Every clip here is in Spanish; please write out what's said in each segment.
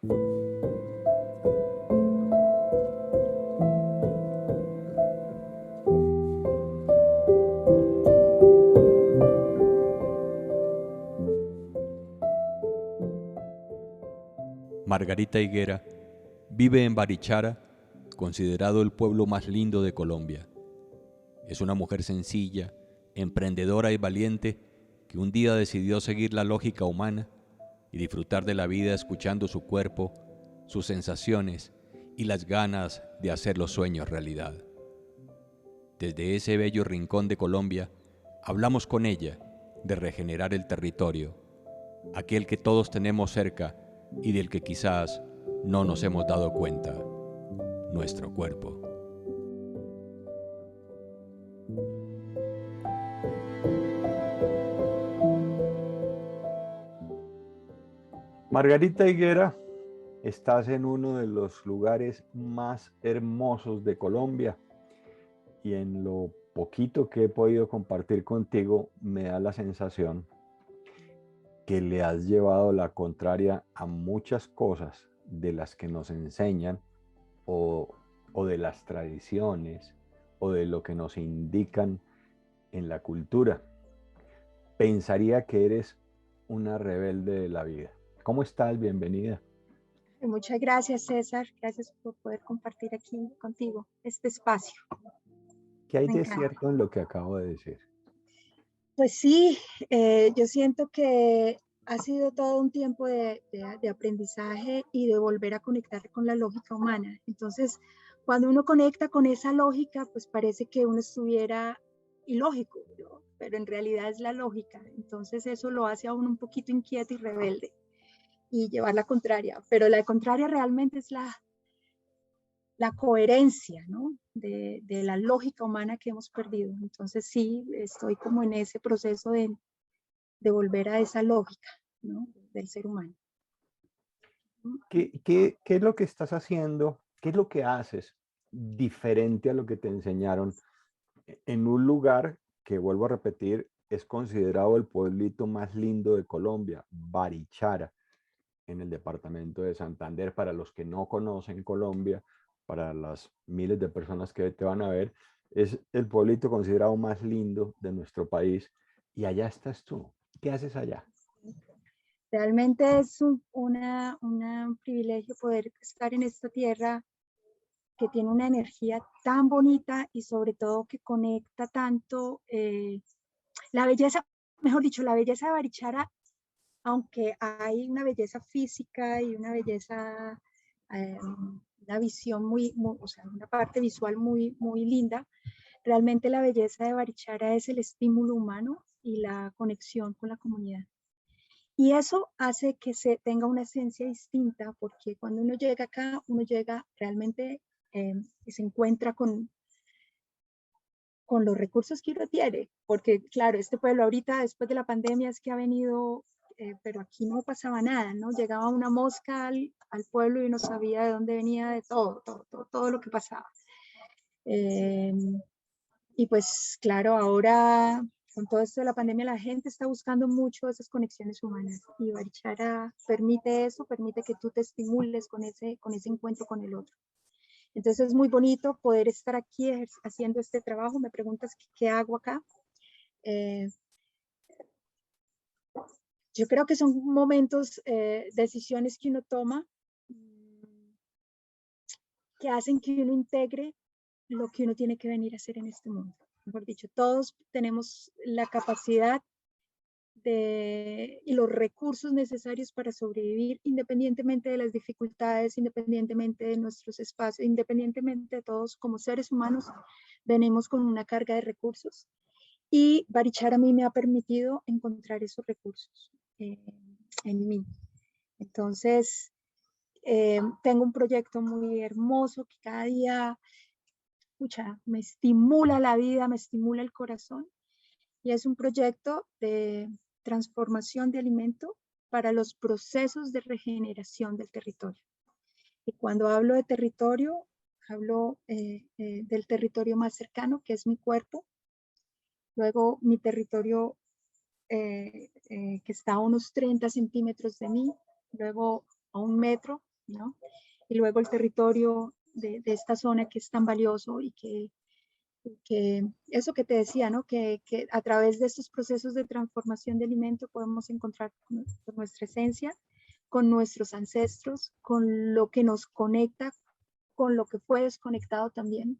Margarita Higuera vive en Barichara, considerado el pueblo más lindo de Colombia. Es una mujer sencilla, emprendedora y valiente que un día decidió seguir la lógica humana y disfrutar de la vida escuchando su cuerpo, sus sensaciones y las ganas de hacer los sueños realidad. Desde ese bello rincón de Colombia, hablamos con ella de regenerar el territorio, aquel que todos tenemos cerca y del que quizás no nos hemos dado cuenta, nuestro cuerpo. Margarita Higuera, estás en uno de los lugares más hermosos de Colombia y en lo poquito que he podido compartir contigo me da la sensación que le has llevado la contraria a muchas cosas de las que nos enseñan o de las tradiciones o de lo que nos indican en la cultura. Pensaría que eres una rebelde de la vida. ¿Cómo estás? Bienvenida. Muchas gracias, César. Gracias por poder compartir aquí contigo este espacio. ¿Qué hay Me de encanta. cierto en lo que acabo de decir? Pues sí, yo siento que ha sido todo un tiempo de aprendizaje y de volver a conectar con la lógica humana. Entonces, cuando uno conecta con esa lógica, pues parece que uno estuviera ilógico, ¿no? Pero en realidad es la lógica. Entonces eso lo hace a uno un poquito inquieto y rebelde y llevar la contraria. Pero la contraria realmente es la coherencia, ¿no? De la lógica humana que hemos perdido. Entonces sí, estoy como en ese proceso de volver a esa lógica, ¿no? Del ser humano. ¿Qué es lo que estás haciendo? ¿Qué es lo que haces diferente a lo que te enseñaron en un lugar que, vuelvo a repetir, es considerado el pueblito más lindo de Colombia, Barichara, en el departamento de Santander? Para los que no conocen Colombia, para las miles de personas que te van a ver, es el pueblito considerado más lindo de nuestro país y allá estás tú. ¿Qué haces allá? Realmente es un privilegio poder estar en esta tierra que tiene una energía tan bonita y sobre todo que conecta tanto la belleza, mejor dicho, la belleza de Barichara, aunque hay una belleza física y una belleza, una visión o sea, una parte visual muy linda, realmente la belleza de Barichara es el estímulo humano y la conexión con la comunidad. Y eso hace que se tenga una esencia distinta, porque cuando uno llega acá, uno llega realmente y se encuentra con los recursos que uno tiene, porque claro, este pueblo ahorita, después de la pandemia, es que ha venido, pero aquí no pasaba nada, ¿no? Llegaba una mosca al pueblo y uno sabía de dónde venía, de todo lo que pasaba. Y pues claro, ahora con todo esto de la pandemia la gente está buscando mucho esas conexiones humanas y Barichara permite eso, permite que tú te estimules con ese encuentro con el otro. Entonces es muy bonito poder estar aquí haciendo este trabajo. Me preguntas qué hago acá. Yo creo que son momentos, decisiones que uno toma que hacen que uno integre lo que uno tiene que venir a hacer en este mundo. Mejor dicho, todos tenemos la capacidad y los recursos necesarios para sobrevivir independientemente de las dificultades, independientemente de nuestros espacios, independientemente de todos como seres humanos, venimos con una carga de recursos y Barichara a mí me ha permitido encontrar esos recursos en mí. Entonces, tengo un proyecto muy hermoso que cada día me estimula la vida, me estimula el corazón y es un proyecto de transformación de alimento para los procesos de regeneración del territorio. Y cuando hablo de territorio, hablo del territorio más cercano, que es mi cuerpo, luego mi territorio que está a unos 30 centímetros de mí, luego a 1 metro, ¿no? Y luego el territorio de esta zona que es tan valioso y que eso que te decía, ¿no? Que a través de estos procesos de transformación de alimento podemos encontrar con nuestra esencia, con nuestros ancestros, con lo que nos conecta, con lo que fue desconectado también.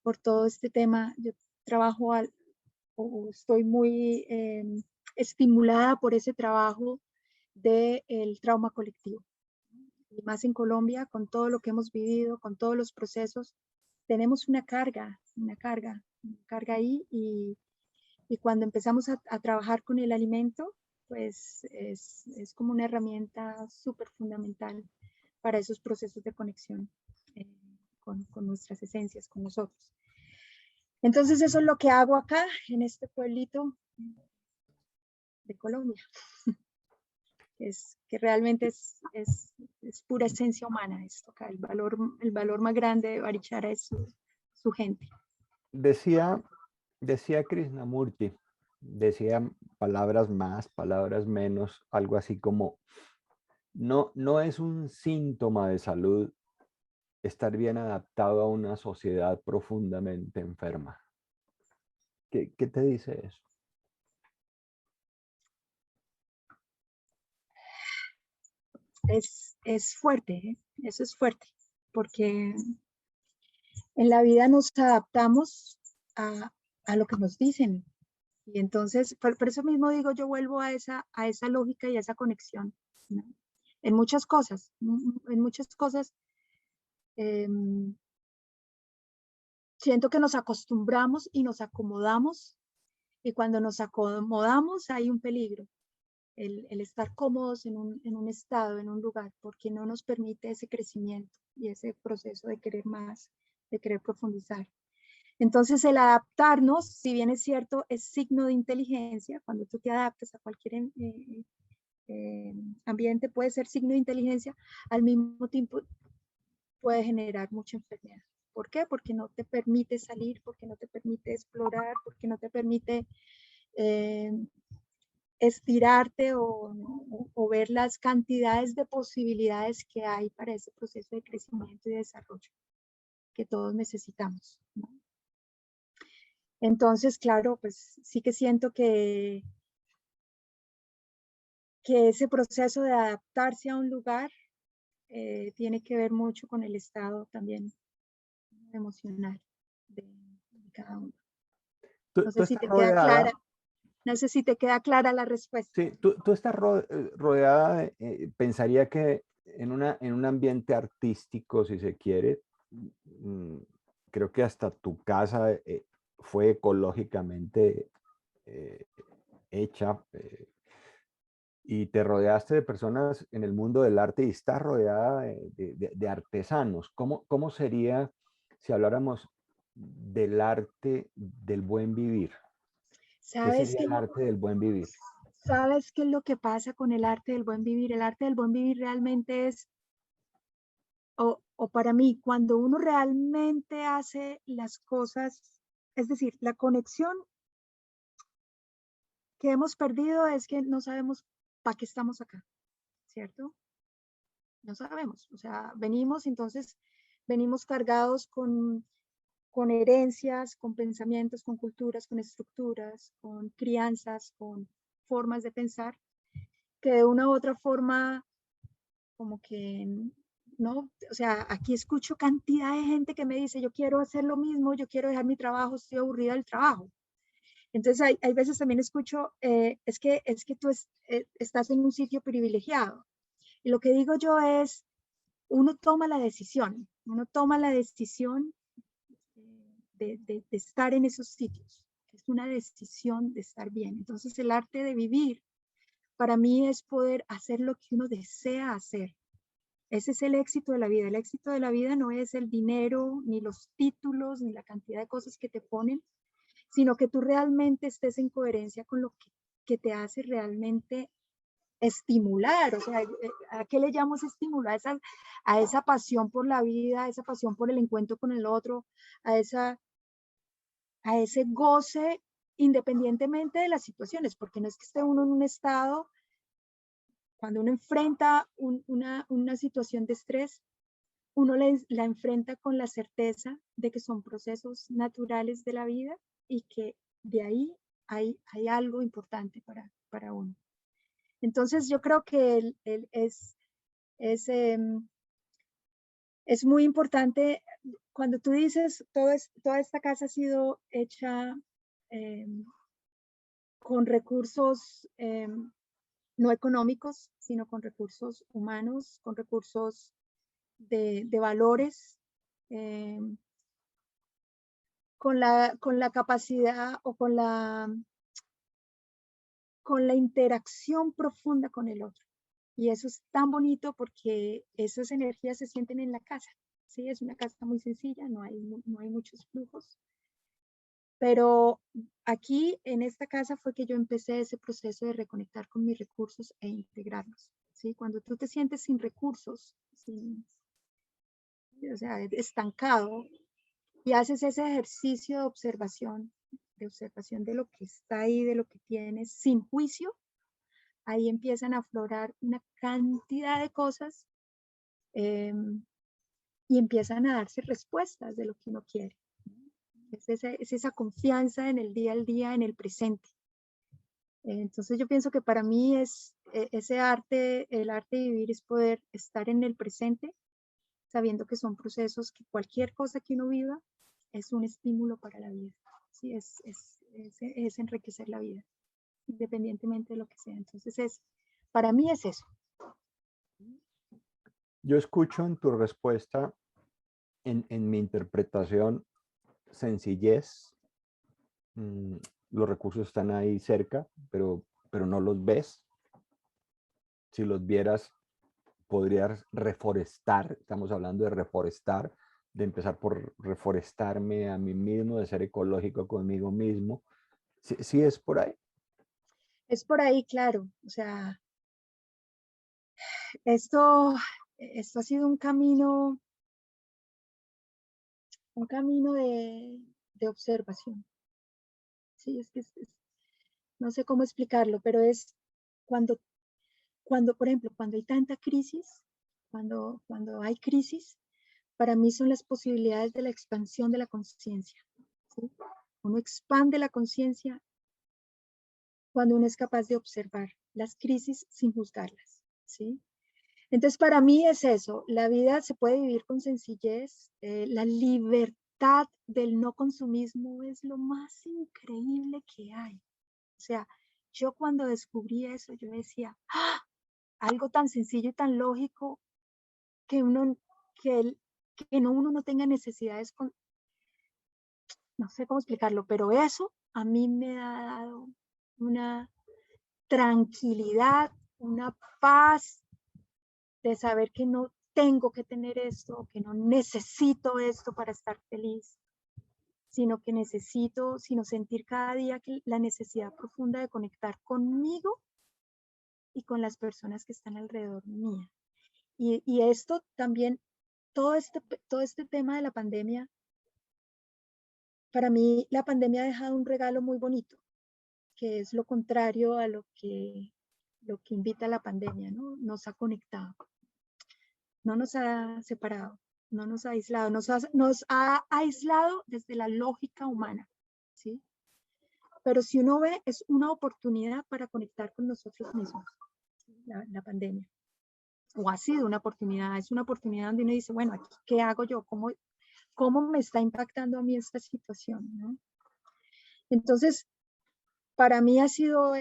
Por todo este tema, yo trabajo o estoy muy estimulada por ese trabajo del trauma colectivo. Y más en Colombia, con todo lo que hemos vivido, con todos los procesos, tenemos una carga ahí y cuando empezamos a trabajar con el alimento, pues es como una herramienta súper fundamental para esos procesos de conexión con nuestras esencias, con nosotros. Entonces eso es lo que hago acá, en este pueblito de Colombia, que realmente es pura esencia humana esto acá. El valor más grande de Barichara es su gente. Decía Krishnamurti, decía palabras más, palabras menos, algo así como, no es un síntoma de salud estar bien adaptado a una sociedad profundamente enferma. ¿Qué te dice eso? Es fuerte, ¿eh? Eso es fuerte, porque en la vida nos adaptamos a lo que nos dicen. Y entonces, por eso mismo digo, yo vuelvo a esa lógica y a esa conexión, ¿no? En muchas cosas, siento que nos acostumbramos y nos acomodamos, y cuando nos acomodamos hay un peligro, el estar cómodos en un estado, en un lugar, porque no nos permite ese crecimiento y ese proceso de querer más, de querer profundizar. Entonces el adaptarnos, si bien es cierto, es signo de inteligencia. Cuando tú te adaptas a cualquier ambiente puede ser signo de inteligencia, al mismo tiempo puede generar mucha enfermedad. ¿Por qué? Porque no te permite salir, porque no te permite explorar, porque no te permite estirarte o ver las cantidades de posibilidades que hay para ese proceso de crecimiento y desarrollo que todos necesitamos, ¿no? Entonces, claro, pues sí que siento que ese proceso de adaptarse a un lugar tiene que ver mucho con el estado también emocional de cada uno. No sé si te queda clara. No sé si te queda clara la respuesta. Sí, tú estás rodeada, pensaría que en un ambiente artístico, si se quiere, creo que hasta tu casa fue ecológicamente hecha y te rodeaste de personas en el mundo del arte y estás rodeada de artesanos. ¿Cómo sería si habláramos del arte del buen vivir? ¿Qué sería el arte del buen vivir? ¿Sabes qué es lo que pasa con el arte del buen vivir? El arte del buen vivir realmente es, o para mí, cuando uno realmente hace las cosas, es decir, la conexión que hemos perdido es que no sabemos para qué estamos acá, ¿cierto? No sabemos, o sea, venimos cargados con herencias, con pensamientos, con culturas, con estructuras, con crianzas, con formas de pensar, que de una u otra forma, como que, ¿no? O sea, aquí escucho cantidad de gente que me dice, yo quiero hacer lo mismo, yo quiero dejar mi trabajo, estoy aburrida del trabajo. Entonces, hay veces también escucho, es que tú estás en un sitio privilegiado. Y lo que digo yo es, uno toma la decisión de estar en esos sitios. Es una decisión de estar bien. Entonces el arte de vivir para mí es poder hacer lo que uno desea hacer. Ese es el éxito de la vida. El éxito de la vida no es el dinero, ni los títulos, ni la cantidad de cosas que te ponen, sino que tú realmente estés en coherencia con lo que te hace realmente estimular. O sea, ¿a qué le llamo estimular? A esa pasión por la vida, a esa pasión por el encuentro con el otro, a ese goce independientemente de las situaciones, porque no es que esté uno en un estado, cuando uno enfrenta una situación de estrés, uno la enfrenta con la certeza de que son procesos naturales de la vida y que de ahí hay algo importante para uno. Entonces yo creo que es muy importante cuando tú dices toda esta casa ha sido hecha con recursos no económicos, sino con recursos humanos, con recursos de valores, con la capacidad o con la interacción profunda con el otro. Y eso es tan bonito porque esas energías se sienten en la casa. Sí, es una casa muy sencilla, no hay muchos flujos. Pero aquí en esta casa fue que yo empecé ese proceso de reconectar con mis recursos e integrarlos. ¿Sí? Cuando tú te sientes sin recursos, o sea, estancado, y haces ese ejercicio de observación de lo que está ahí, de lo que tienes, sin juicio, ahí empiezan a aflorar una cantidad de cosas y empiezan a darse respuestas de lo que uno quiere. Es esa confianza en el día al día, en el presente. Entonces yo pienso que para mí es ese arte, el arte de vivir es poder estar en el presente, sabiendo que son procesos que cualquier cosa que uno viva es un estímulo para la vida. ¿Sí? Es enriquecer la vida, independientemente de lo que sea. Entonces para mí es eso. Yo escucho en tu respuesta, en mi interpretación, sencillez. Los recursos están ahí cerca, pero no los ves. Si los vieras, podrías reforestar. Estamos hablando de reforestar, de empezar por reforestarme a mí mismo, de ser ecológico conmigo mismo. ¿Sí es por ahí? Es por ahí, claro. O sea, esto ha sido un camino de observación. Sí, no sé cómo explicarlo, pero es cuando, por ejemplo, cuando hay tanta crisis, cuando hay crisis, para mí son las posibilidades de la expansión de la conciencia. ¿Sí? Uno expande la conciencia cuando uno es capaz de observar las crisis sin juzgarlas. ¿Sí? Entonces, para mí es eso, la vida se puede vivir con sencillez, la libertad del no consumismo es lo más increíble que hay. O sea, yo cuando descubrí eso, yo decía, ¡ah! Algo tan sencillo y tan lógico que uno no tenga necesidades, no sé cómo explicarlo, pero eso a mí me ha dado una tranquilidad, una paz de saber que no tengo que tener esto, que no necesito esto para estar feliz, sino sentir cada día que la necesidad profunda de conectar conmigo y con las personas que están alrededor mía. Y esto también, todo este tema de la pandemia, para mí la pandemia ha dejado un regalo muy bonito, que es lo contrario a lo que invita la pandemia, ¿no? Nos ha conectado, no nos ha separado, no nos ha aislado, nos ha aislado desde la lógica humana, ¿sí? Pero si uno ve, es una oportunidad para conectar con nosotros mismos, la pandemia. O ha sido una oportunidad, es una oportunidad donde uno dice, bueno, aquí, ¿qué hago yo? ¿Cómo me está impactando a mí esta situación? ¿No? Entonces, para mí ha sido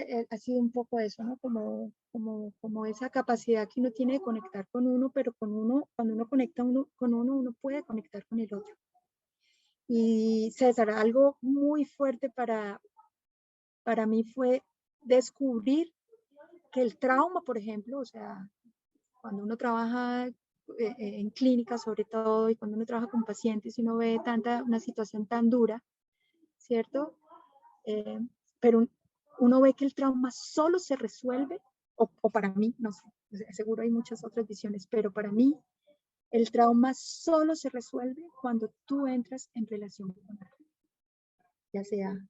un poco eso, ¿no? Como esa capacidad que uno tiene de conectar con uno, pero cuando uno conecta con uno puede conectar con el otro. Y César, algo muy fuerte para mí fue descubrir que el trauma, por ejemplo, o sea, cuando uno trabaja en clínica sobre todo, y cuando uno trabaja con pacientes y uno ve una situación tan dura, ¿cierto? Pero uno ve que el trauma solo se resuelve, o para mí, no sé, seguro hay muchas otras visiones, pero para mí el trauma solo se resuelve cuando tú entras en relación con alguien, ya sea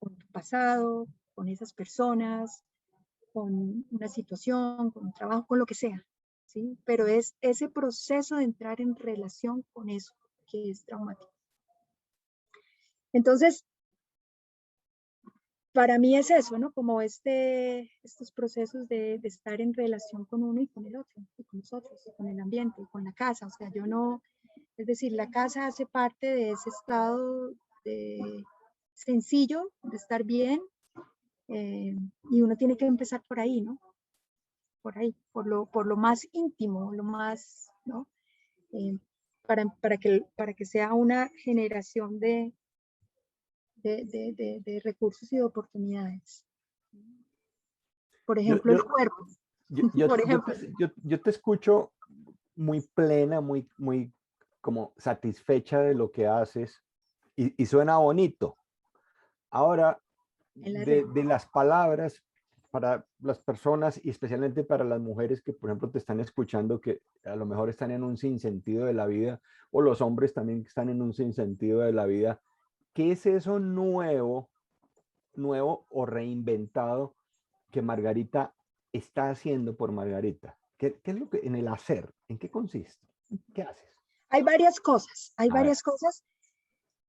con tu pasado, con esas personas, con una situación, con un trabajo, con lo que sea, ¿sí? Pero es ese proceso de entrar en relación con eso que es traumático. Entonces, para mí es eso, ¿no? Como estos procesos de estar en relación con uno y con el otro, y con nosotros, y con el ambiente, y con la casa. O sea, yo no, es decir, la casa hace parte de ese estado sencillo, de estar bien, y uno tiene que empezar por ahí, ¿no? Por ahí, por lo más íntimo, lo más, ¿no? Para que sea una generación de recursos y de oportunidades. Por Yo, ejemplo, yo, el cuerpo. yo, Por yo ejemplo. yo te escucho muy plena, muy como satisfecha de lo que haces y suena bonito. Ahora, En la red. de las palabras para las personas y especialmente para las mujeres que, por ejemplo, te están escuchando, que a lo mejor están en un sinsentido de la vida, o los hombres también que están en un sinsentido de la vida, ¿qué es eso nuevo o reinventado que Margarita está haciendo por Margarita? ¿Qué es lo que en el hacer? ¿En qué consiste? ¿Qué haces? Hay A ver. varias cosas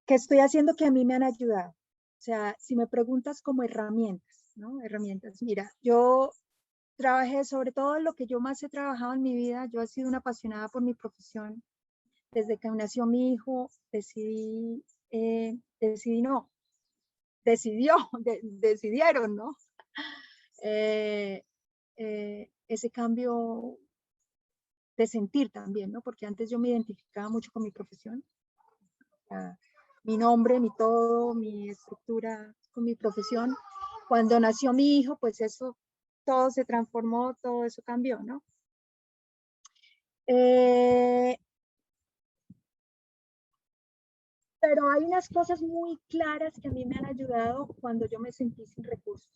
que estoy haciendo que a mí me han ayudado. O sea, si me preguntas como herramientas, ¿no? Herramientas. Mira, yo trabajé, sobre todo lo que yo más he trabajado en mi vida, yo he sido una apasionada por mi profesión. Desde que nació mi hijo, decidieron, ¿no? Ese cambio de sentir también, ¿no? Porque antes yo me identificaba mucho con mi profesión. Mi nombre, mi todo, mi estructura con mi profesión. Cuando nació mi hijo, pues eso, todo se transformó, todo eso cambió, ¿no? Pero hay unas cosas muy claras que a mí me han ayudado cuando yo me sentí sin recursos,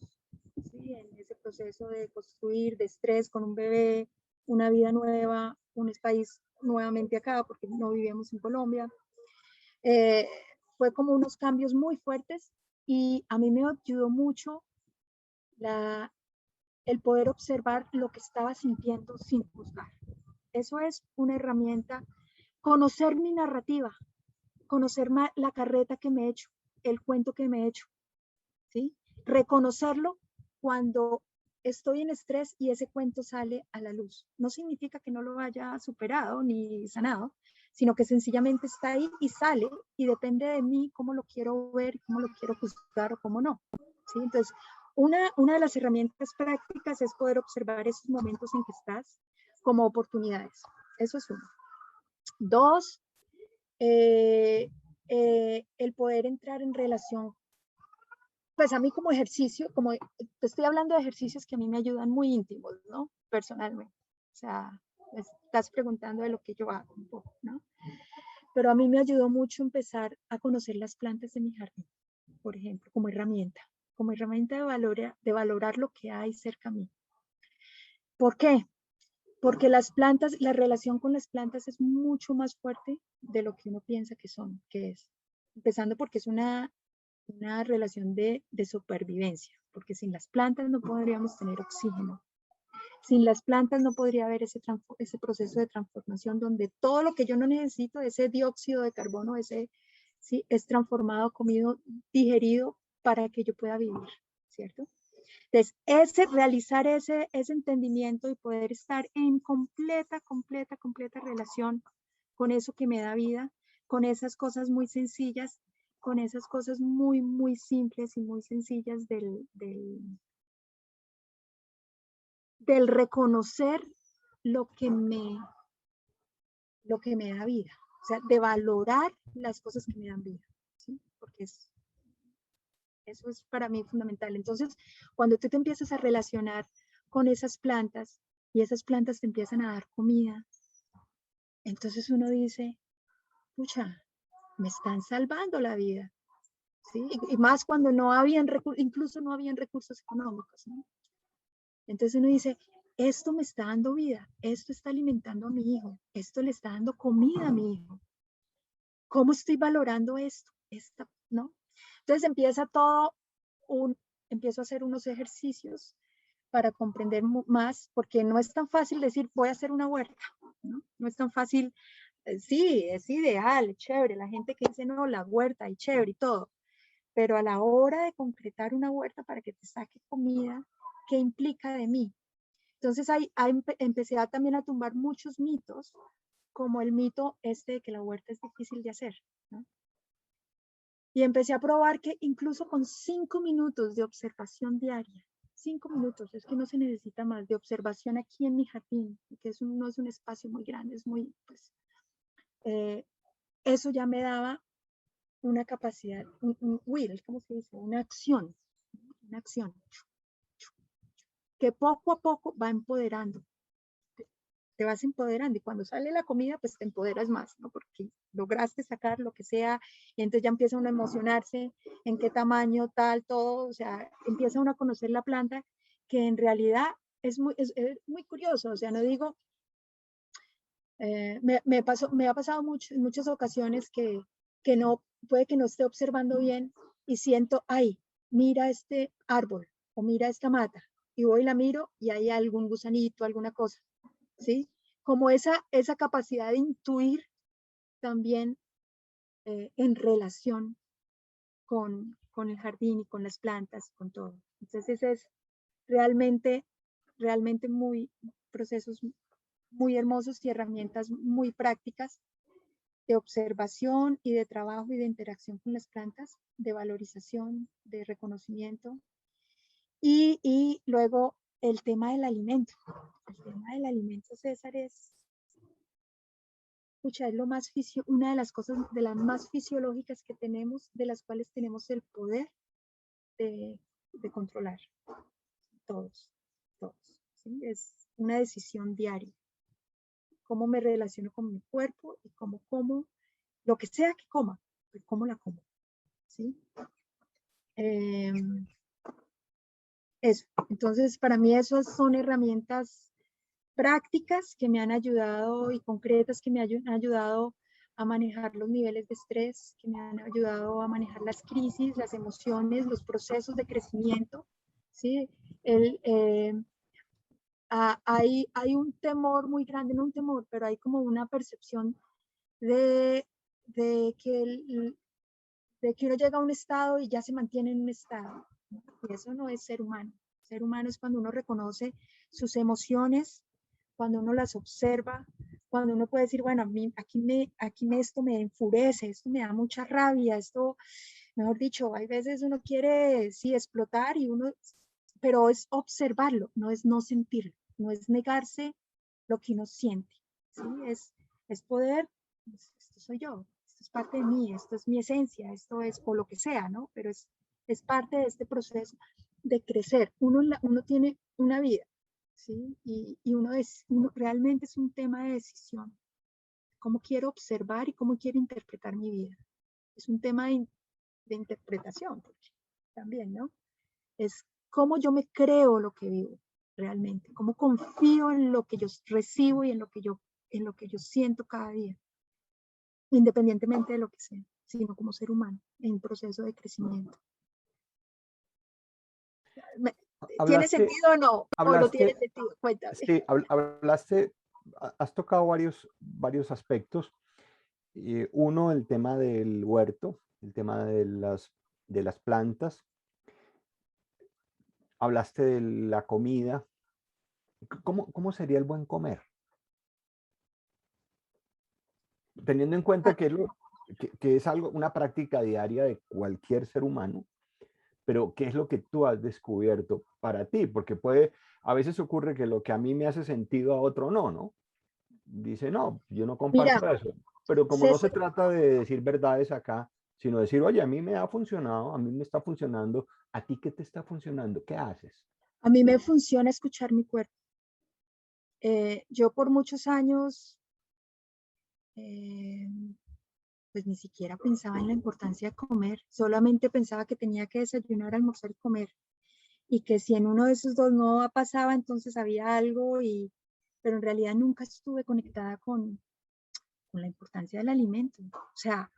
¿sí? En ese proceso de construir, de estrés con un bebé, una vida nueva, un país nuevamente acá, porque no vivíamos en Colombia. Fue como unos cambios muy fuertes y a mí me ayudó mucho el poder observar lo que estaba sintiendo sin juzgar. Eso es una herramienta, conocer mi narrativa, conocer la carreta que me he hecho, el cuento que me he hecho, ¿sí? Reconocerlo cuando estoy en estrés y ese cuento sale a la luz. No significa que no lo haya superado ni sanado, sino que sencillamente está ahí y sale y depende de mí cómo lo quiero ver, cómo lo quiero juzgar o cómo no, ¿sí? Entonces, una de las herramientas prácticas es poder observar esos momentos en que estás como oportunidades. Eso es uno. Dos, el poder entrar en relación, pues a mí como ejercicio, como te estoy hablando de ejercicios que a mí me ayudan muy íntimos, ¿no? Personalmente. O sea, me estás preguntando de lo que yo hago un poco, ¿no? Pero a mí me ayudó mucho empezar a conocer las plantas de mi jardín, por ejemplo, como herramienta de valorar lo que hay cerca a mí. ¿Por qué? Porque las plantas, la relación con las plantas es mucho más fuerte de lo que uno piensa que es. Empezando porque es una relación de supervivencia, porque sin las plantas no podríamos tener oxígeno. Sin las plantas no podría haber ese proceso de transformación donde todo lo que yo no necesito, ese dióxido de carbono, sí, es transformado, comido, digerido para que yo pueda vivir, ¿cierto? Entonces, realizar ese entendimiento y poder estar en completa relación con eso que me da vida, con esas cosas muy sencillas, con esas cosas muy, muy simples y muy sencillas del reconocer lo que me da vida. O sea, de valorar las cosas que me dan vida, ¿sí? Porque eso es para mí fundamental. Entonces, cuando tú te empiezas a relacionar con esas plantas y esas plantas te empiezan a dar comida, entonces uno dice, pucha, me están salvando la vida, ¿sí? Y más cuando no habían incluso no habían recursos económicos, ¿no? Entonces uno dice, esto me está dando vida, esto está alimentando a mi hijo, esto le está dando comida a mi hijo. ¿Cómo estoy valorando esto? ¿No? Entonces empiezo a hacer unos ejercicios para comprender más, porque no es tan fácil decir voy a hacer una huerta, ¿no? No es tan fácil, sí, es ideal, chévere, la gente que dice no, la huerta y chévere y todo, pero a la hora de concretar una huerta para que te saque comida, ¿qué implica de mí? Entonces ahí empecé también a tumbar muchos mitos, como el mito este de que la huerta es difícil de hacer, ¿no? Y empecé a probar que incluso con 5 minutos de observación diaria, 5 minutos, es que no se necesita más de observación aquí en mi jardín, que no es un espacio muy grande, es muy, pues, eso ya me daba una capacidad, un will, ¿cómo se dice? Una acción, que poco a poco va empoderando. Te vas empoderando y cuando sale la comida, pues te empoderas más, ¿no? Porque lograste sacar lo que sea y entonces ya empieza uno a emocionarse en qué tamaño, tal, todo, o sea, empieza uno a conocer la planta que en realidad es muy curioso, o sea, no digo, me ha pasado mucho, en muchas ocasiones que no, puede que no esté observando bien y siento, ay, mira este árbol o mira esta mata y voy y la miro y hay algún gusanito, alguna cosa, ¿sí? Como esa capacidad de intuir también en relación con el jardín y con las plantas, con todo. Entonces es realmente, realmente muy procesos muy hermosos y herramientas muy prácticas de observación y de trabajo y de interacción con las plantas, de valorización, de reconocimiento. Y luego el tema del alimento. El tema del alimento, César, es lo más una de las cosas de las más fisiológicas que tenemos, de las cuales tenemos el poder de controlar todos, ¿sí? Es una decisión diaria. Cómo me relaciono con mi cuerpo y cómo como, lo que sea que coma, pues cómo la como, ¿sí? Eso. Entonces, para mí esas son herramientas prácticas que me han ayudado y concretas que me han ayudado a manejar los niveles de estrés, que me han ayudado a manejar las crisis, las emociones, los procesos de crecimiento, ¿sí? Hay un temor muy grande, no un temor, pero hay como una percepción de, de que de que uno llega a un estado y ya se mantiene en un estado. Y eso no es ser humano. Ser humano es cuando uno reconoce sus emociones, cuando uno las observa, cuando uno puede decir, bueno, a mí esto me enfurece, esto me da mucha rabia, esto, mejor dicho, hay veces uno quiere, sí, explotar y uno, pero es observarlo, no es no sentirlo, no es negarse lo que uno siente, ¿sí? Es poder, esto soy yo, esto es parte de mí, esto es mi esencia, esto es, o lo que sea, ¿no? Pero es parte de este proceso de crecer. Uno tiene una vida, ¿sí? Y uno realmente es un tema de decisión. ¿Cómo quiero observar y cómo quiero interpretar mi vida? Es un tema de interpretación, porque también, ¿no? Es cómo yo me creo lo que vivo realmente, cómo confío en lo que yo recibo y en lo que yo siento cada día, independientemente de lo que sea, sino como ser humano en proceso de crecimiento. ¿Tiene Hablaste, sentido o no? ¿O no tiene hablaste, sentido? Cuéntame. sí, hablaste, has tocado varios aspectos. Uno, el tema del huerto, el tema de las plantas. Hablaste de la comida. ¿Cómo sería el buen comer? Teniendo en cuenta que es algo, una práctica diaria de cualquier ser humano, pero ¿qué es lo que tú has descubierto para ti? Porque a veces ocurre que lo que a mí me hace sentido a otro no. Dice, no, yo no Mira, comparto eso. Pero como no se César, trata de decir verdades acá, sino decir, oye, a mí me ha funcionado, a mí me está funcionando, ¿a ti qué te está funcionando? ¿Qué haces? a mí me funciona escuchar mi cuerpo. Yo por muchos años, eh, pues ni siquiera pensaba en la importancia de comer, solamente pensaba que tenía que desayunar, almorzar y comer, y que si en uno de esos dos no pasaba, entonces había algo, pero en realidad nunca estuve conectada con la importancia del alimento. O sea,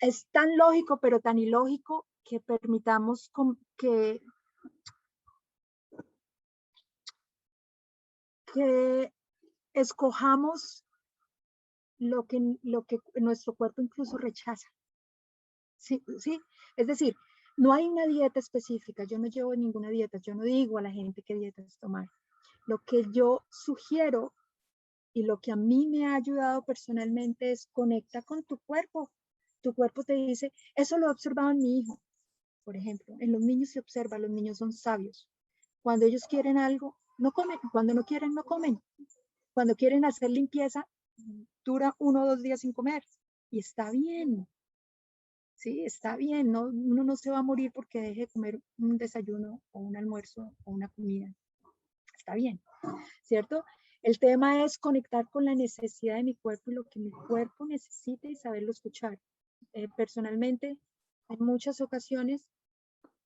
es tan lógico, pero tan ilógico que permitamos que que escojamos lo que nuestro cuerpo incluso rechaza. Sí, sí, es decir, no hay una dieta específica, yo no llevo ninguna dieta, yo no digo a la gente qué dietas tomar. Lo que yo sugiero y lo que a mí me ha ayudado personalmente es conecta con tu cuerpo. Tu cuerpo te dice, eso lo he observado en mi hijo, por ejemplo, en los niños se observa, los niños son sabios. Cuando ellos quieren algo, no comen, cuando no quieren, no comen. Cuando quieren hacer limpieza, dura 1 o 2 días sin comer y está bien. Sí, está bien, no, uno no se va a morir porque deje de comer un desayuno o un almuerzo o una comida. Está bien, ¿cierto? El tema es conectar con la necesidad de mi cuerpo y lo que mi cuerpo necesita y saberlo escuchar. Personalmente, en muchas ocasiones,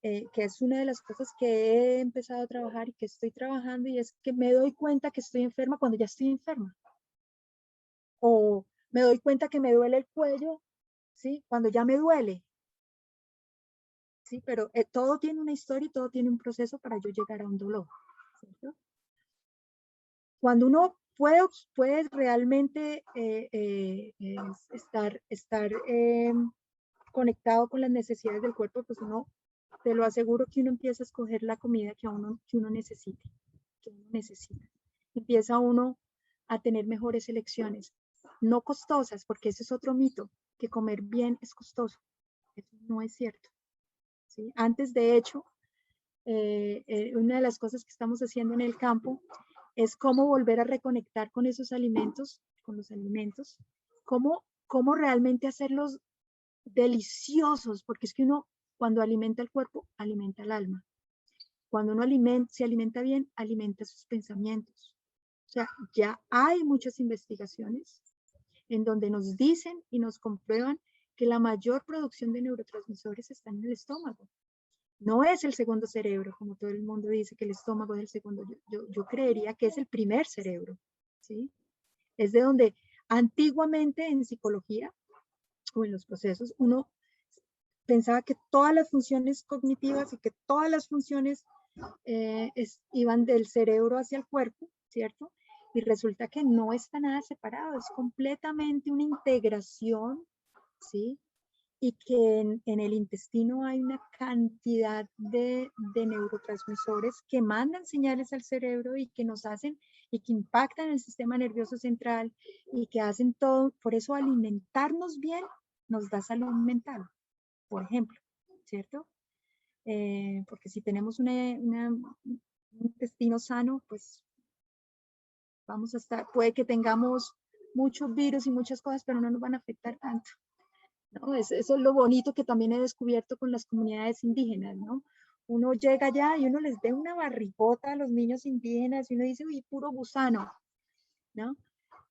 que es una de las cosas que he empezado a trabajar y que estoy trabajando, y es que me doy cuenta que estoy enferma cuando ya estoy enferma. O me doy cuenta que me duele el cuello, ¿sí? Cuando ya me duele. Sí, pero todo tiene una historia y todo tiene un proceso para yo llegar a un dolor, ¿cierto? Cuando uno puede realmente estar conectado con las necesidades del cuerpo, pues uno, te lo aseguro que uno empieza a escoger la comida que uno necesite, que uno necesita. Empieza uno a tener mejores elecciones, no costosas, porque ese es otro mito, que comer bien es costoso. Eso no es cierto. ¿Sí? Antes, de hecho, una de las cosas que estamos haciendo en el campo es cómo volver a reconectar con esos alimentos, con los alimentos, cómo realmente hacerlos deliciosos, porque es que uno cuando alimenta el cuerpo, alimenta el alma. Cuando uno se alimenta bien, alimenta sus pensamientos. O sea, ya hay muchas investigaciones en donde nos dicen y nos comprueban que la mayor producción de neurotransmisores está en el estómago. No es el segundo cerebro, como todo el mundo dice que el estómago es el segundo. Yo creería que es el primer cerebro, ¿sí? Es de donde antiguamente en psicología o en los procesos uno pensaba que todas las funciones cognitivas y que todas las funciones iban del cerebro hacia el cuerpo, ¿cierto? Y resulta que no está nada separado, es completamente una integración, ¿sí? Y que en el intestino hay una cantidad de neurotransmisores que mandan señales al cerebro y que nos hacen y que impactan el sistema nervioso central y que hacen todo. Por eso alimentarnos bien nos da salud mental, por ejemplo, ¿cierto? Porque si tenemos un intestino sano, pues vamos a estar, puede que tengamos muchos virus y muchas cosas, pero no nos van a afectar tanto. ¿No? Eso es lo bonito que también he descubierto con las comunidades indígenas, ¿no? Uno llega allá y uno les ve una barrigota a los niños indígenas y uno dice, uy, puro gusano, ¿no?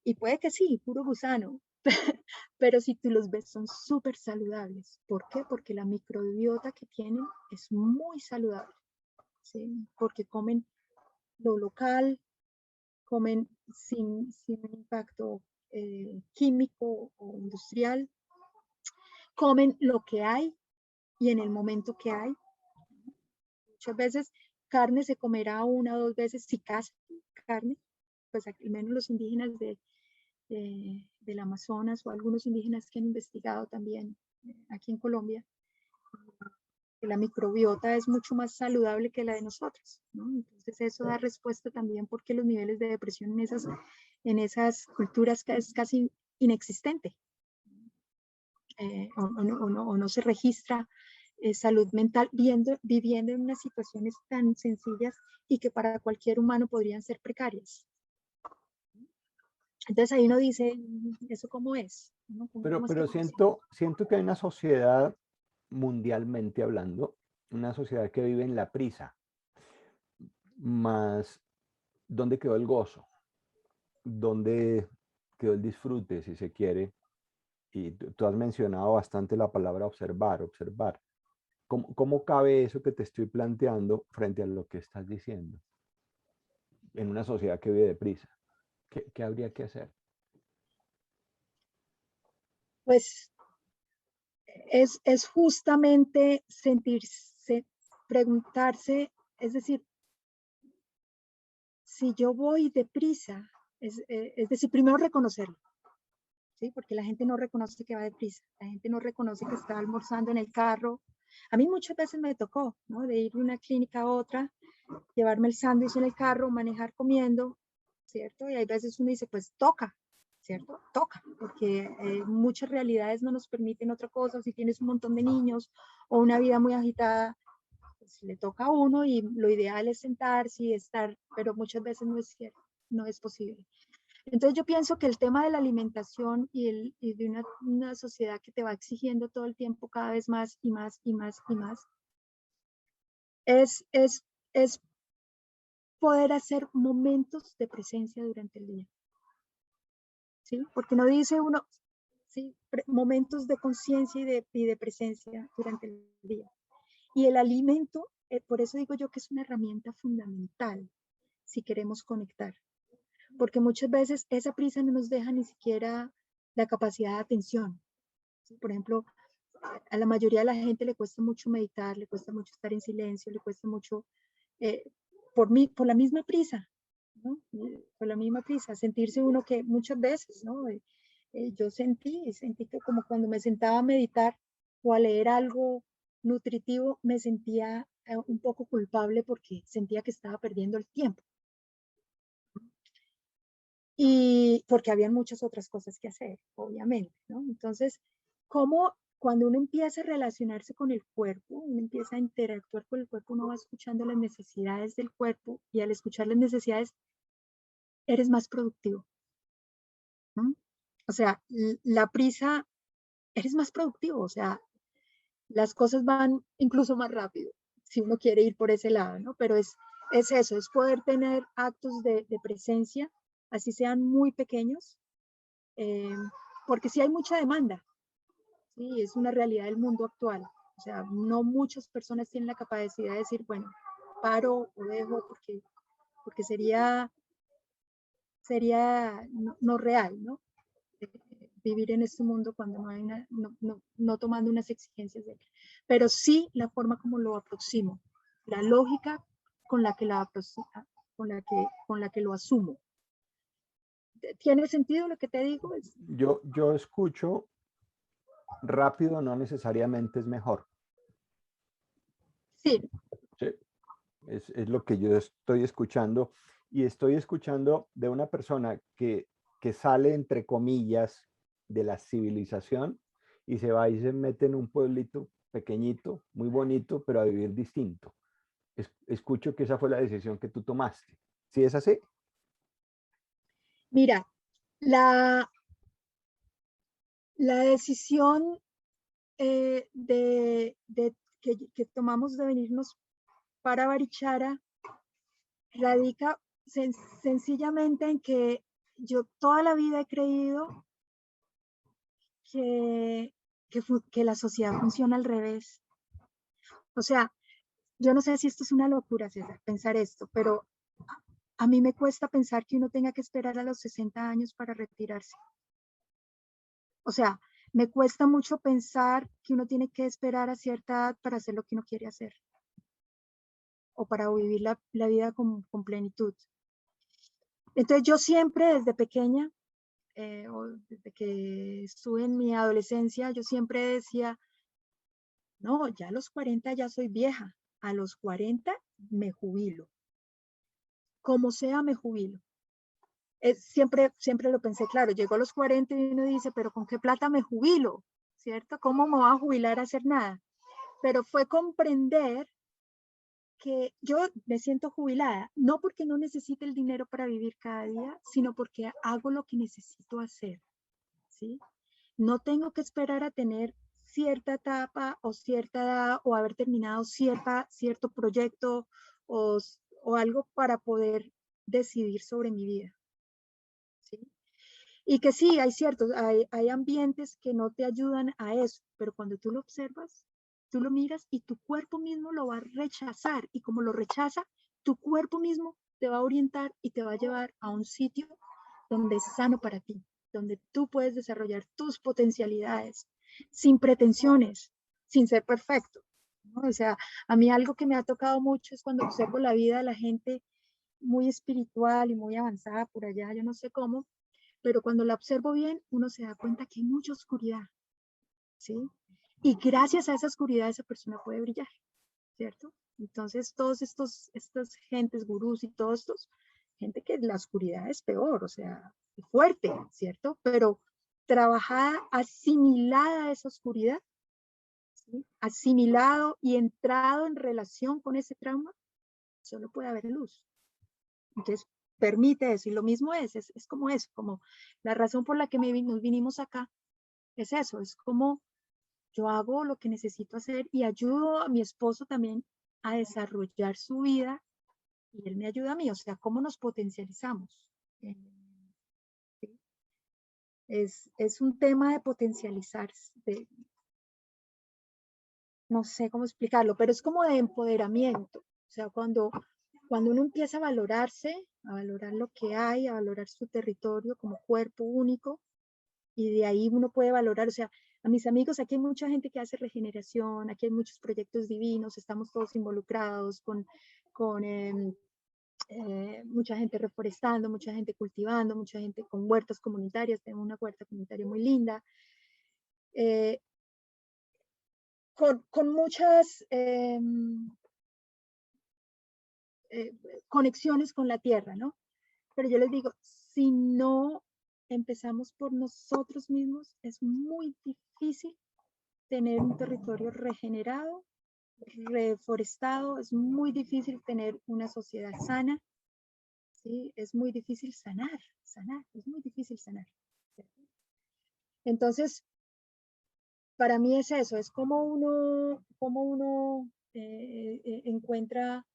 Y puede que sí, puro gusano, pero si tú los ves son súper saludables. ¿Por qué? Porque la microbiota que tienen es muy saludable, ¿sí? Porque comen lo local, comen sin un impacto químico o industrial, comen lo que hay y en el momento que hay. Muchas veces carne se comerá 1 o 2 veces, si cazan carne, pues al menos los indígenas del Amazonas o algunos indígenas que han investigado también aquí en Colombia, que la microbiota es mucho más saludable que la de nosotros, ¿no? Entonces eso da respuesta también porque los niveles de depresión en esas culturas es casi inexistente. O no se registra salud mental viviendo en unas situaciones tan sencillas y que para cualquier humano podrían ser precarias. Entonces ahí uno dice, ¿eso cómo es? ¿No? ¿Cómo es que Pero funciona? siento que hay una sociedad, mundialmente hablando, una sociedad que vive en la prisa, más ¿dónde quedó el gozo? ¿Dónde quedó el disfrute, si se quiere? Y tú has mencionado bastante la palabra observar, observar. ¿Cómo cabe eso que te estoy planteando frente a lo que estás diciendo? En una sociedad que vive deprisa, ¿qué habría que hacer? Pues es justamente sentirse, preguntarse, es decir, si yo voy deprisa, es decir, primero reconocerlo, ¿sí? Porque la gente no reconoce que va deprisa, la gente no reconoce que está almorzando en el carro. A mí muchas veces me tocó, ¿no? De ir de una clínica a otra, llevarme el sándwich en el carro, manejar comiendo, ¿cierto? Y hay veces uno dice, pues toca, ¿cierto? Toca, porque muchas realidades no nos permiten otra cosa. Si tienes un montón de niños o una vida muy agitada, pues le toca a uno y lo ideal es sentarse y estar, pero muchas veces no es cierto, no es posible. Entonces yo pienso que el tema de la alimentación y de una sociedad que te va exigiendo todo el tiempo cada vez más y más y más y más, es poder hacer momentos de presencia durante el día, ¿sí? Porque no dice uno, ¿sí? Momentos de conciencia y de presencia durante el día. Y el alimento, por eso digo yo que es una herramienta fundamental si queremos conectar. Porque muchas veces esa prisa no nos deja ni siquiera la capacidad de atención, ¿sí? Por ejemplo, a la mayoría de la gente le cuesta mucho meditar, le cuesta mucho estar en silencio, le cuesta mucho, eh, por la misma prisa, ¿no? Por la misma prisa, sentirse uno que muchas veces, ¿no? Yo sentí que como cuando me sentaba a meditar o a leer algo nutritivo, me sentía un poco culpable porque sentía que estaba perdiendo el tiempo. Y porque habían muchas otras cosas que hacer, obviamente, ¿no? Entonces, ¿cómo cuando uno empieza a relacionarse con el cuerpo, uno empieza a interactuar con el cuerpo, uno va escuchando las necesidades del cuerpo y al escuchar las necesidades, eres más productivo, ¿no? O sea, la prisa, eres más productivo, o sea, las cosas van incluso más rápido, si uno quiere ir por ese lado, ¿no? Pero es eso, es poder tener actos de presencia, así sean muy pequeños, porque sí hay mucha demanda, sí, es una realidad del mundo actual. O sea, no muchas personas tienen la capacidad de decir, bueno, paro o dejo porque sería no real, ¿no? Vivir en este mundo cuando no hay no tomando unas exigencias de él. Pero sí la forma como lo aproximo, la lógica con la que con la que lo asumo. ¿Tiene sentido lo que te digo? Yo escucho rápido, no necesariamente es mejor. Sí. Sí, es lo que yo estoy escuchando, y estoy escuchando de una persona que sale, entre comillas, de la civilización y se va y se mete en un pueblito pequeñito, muy bonito, pero a vivir distinto. Escucho que esa fue la decisión que tú tomaste. ¿Sí es así? Mira, la decisión que tomamos de venirnos para Barichara radica sencillamente en que yo toda la vida he creído que la sociedad funciona al revés. O sea, yo no sé si esto es una locura, César, pensar esto, pero a mí me cuesta pensar que uno tenga que esperar a los 60 años para retirarse. O sea, me cuesta mucho pensar que uno tiene que esperar a cierta edad para hacer lo que uno quiere hacer o para vivir la vida con plenitud. Entonces yo siempre desde pequeña, o desde que estuve en mi adolescencia, yo siempre decía, no, ya a los 40 ya soy vieja, a los 40 me jubilo, como sea me jubilo. Siempre lo pensé, claro, llegó a los 40 y uno dice, pero ¿con qué plata me jubilo? ¿Cierto? ¿Cómo me voy a jubilar a hacer nada? Pero fue comprender que yo me siento jubilada, no porque no necesite el dinero para vivir cada día, sino porque hago lo que necesito hacer, ¿sí? No tengo que esperar a tener cierta etapa o cierta edad o haber terminado cierto proyecto o, o algo para poder decidir sobre mi vida, ¿sí? Y que sí, hay ambientes que no te ayudan a eso, pero cuando tú lo observas, tú lo miras y tu cuerpo mismo lo va a rechazar. Y como lo rechaza, tu cuerpo mismo te va a orientar y te va a llevar a un sitio donde es sano para ti, donde tú puedes desarrollar tus potencialidades sin pretensiones, sin ser perfecto, ¿no? O sea, a mí algo que me ha tocado mucho es cuando observo la vida de la gente muy espiritual y muy avanzada por allá, yo no sé cómo, pero cuando la observo bien, uno se da cuenta que hay mucha oscuridad, ¿sí? Y gracias a esa oscuridad esa persona puede brillar, ¿cierto? Entonces, estas gentes, gurús y todos estos, gente que la oscuridad es peor, o sea, fuerte, ¿cierto? Pero trabajada, asimilada a esa oscuridad, ¿sí? Asimilado y entrado en relación con ese trauma, solo puede haber luz. Entonces, permite eso. Y lo mismo es como eso, como la razón por la que nos vinimos acá, es eso, es como yo hago lo que necesito hacer y ayudo a mi esposo también a desarrollar su vida y él me ayuda a mí, o sea, cómo nos potencializamos. ¿Sí? Es un tema de potencializarse, no sé cómo explicarlo, pero es como de empoderamiento. O sea, cuando uno empieza a valorarse, a valorar lo que hay, a valorar su territorio como cuerpo único, y de ahí uno puede valorar, o sea, a mis amigos, aquí hay mucha gente que hace regeneración, aquí hay muchos proyectos divinos, estamos todos involucrados con mucha gente reforestando, mucha gente cultivando, mucha gente con huertas comunitarias, tengo una huerta comunitaria muy linda, con muchas conexiones con la tierra, ¿no? Pero yo les digo, si no empezamos por nosotros mismos, es muy difícil tener un territorio regenerado, reforestado, es muy difícil tener una sociedad sana, ¿sí? Es muy difícil sanar, es muy difícil sanar. Entonces, para mí es eso, es como uno encuentra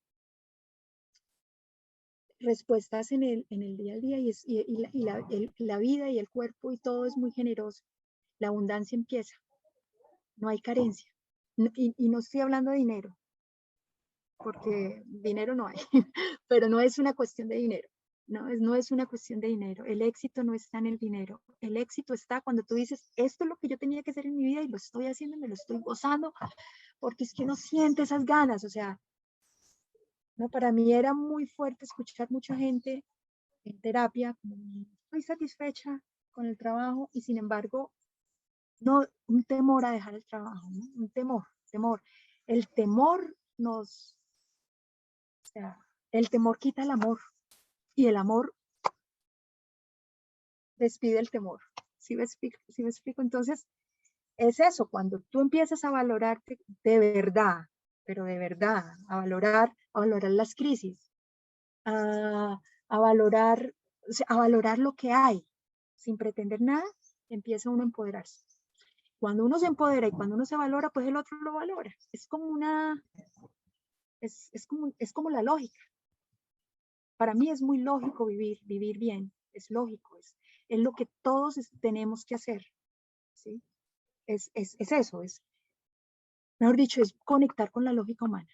respuestas en el día a día y la vida y el cuerpo y todo es muy generoso. La abundancia empieza, no hay carencia. Y no estoy hablando de dinero, porque dinero no hay, pero no es una cuestión de dinero. No es una cuestión de dinero. El éxito no está en el dinero. El éxito está cuando tú dices, esto es lo que yo tenía que hacer en mi vida y lo estoy haciendo, me lo estoy gozando, porque es que uno siente esas ganas. O sea, no, para mí era muy fuerte escuchar mucha gente en terapia, estoy satisfecha con el trabajo y sin embargo, no, un temor a dejar el trabajo, ¿no? Un temor. El temor o sea, el temor quita el amor y el amor despide el temor. ¿Sí me explico? ¿Sí me explico? Entonces, es eso, cuando tú empiezas a valorarte de verdad, pero de verdad, a valorar las crisis, a valorar, o sea, a valorar lo que hay, sin pretender nada, empieza uno a empoderarse. Cuando uno se empodera y cuando uno se valora, pues el otro lo valora. Es como es como la lógica. Para mí es muy lógico vivir bien, es lógico, es lo que todos tenemos que hacer, ¿sí? Es eso, mejor dicho, es conectar con la lógica humana.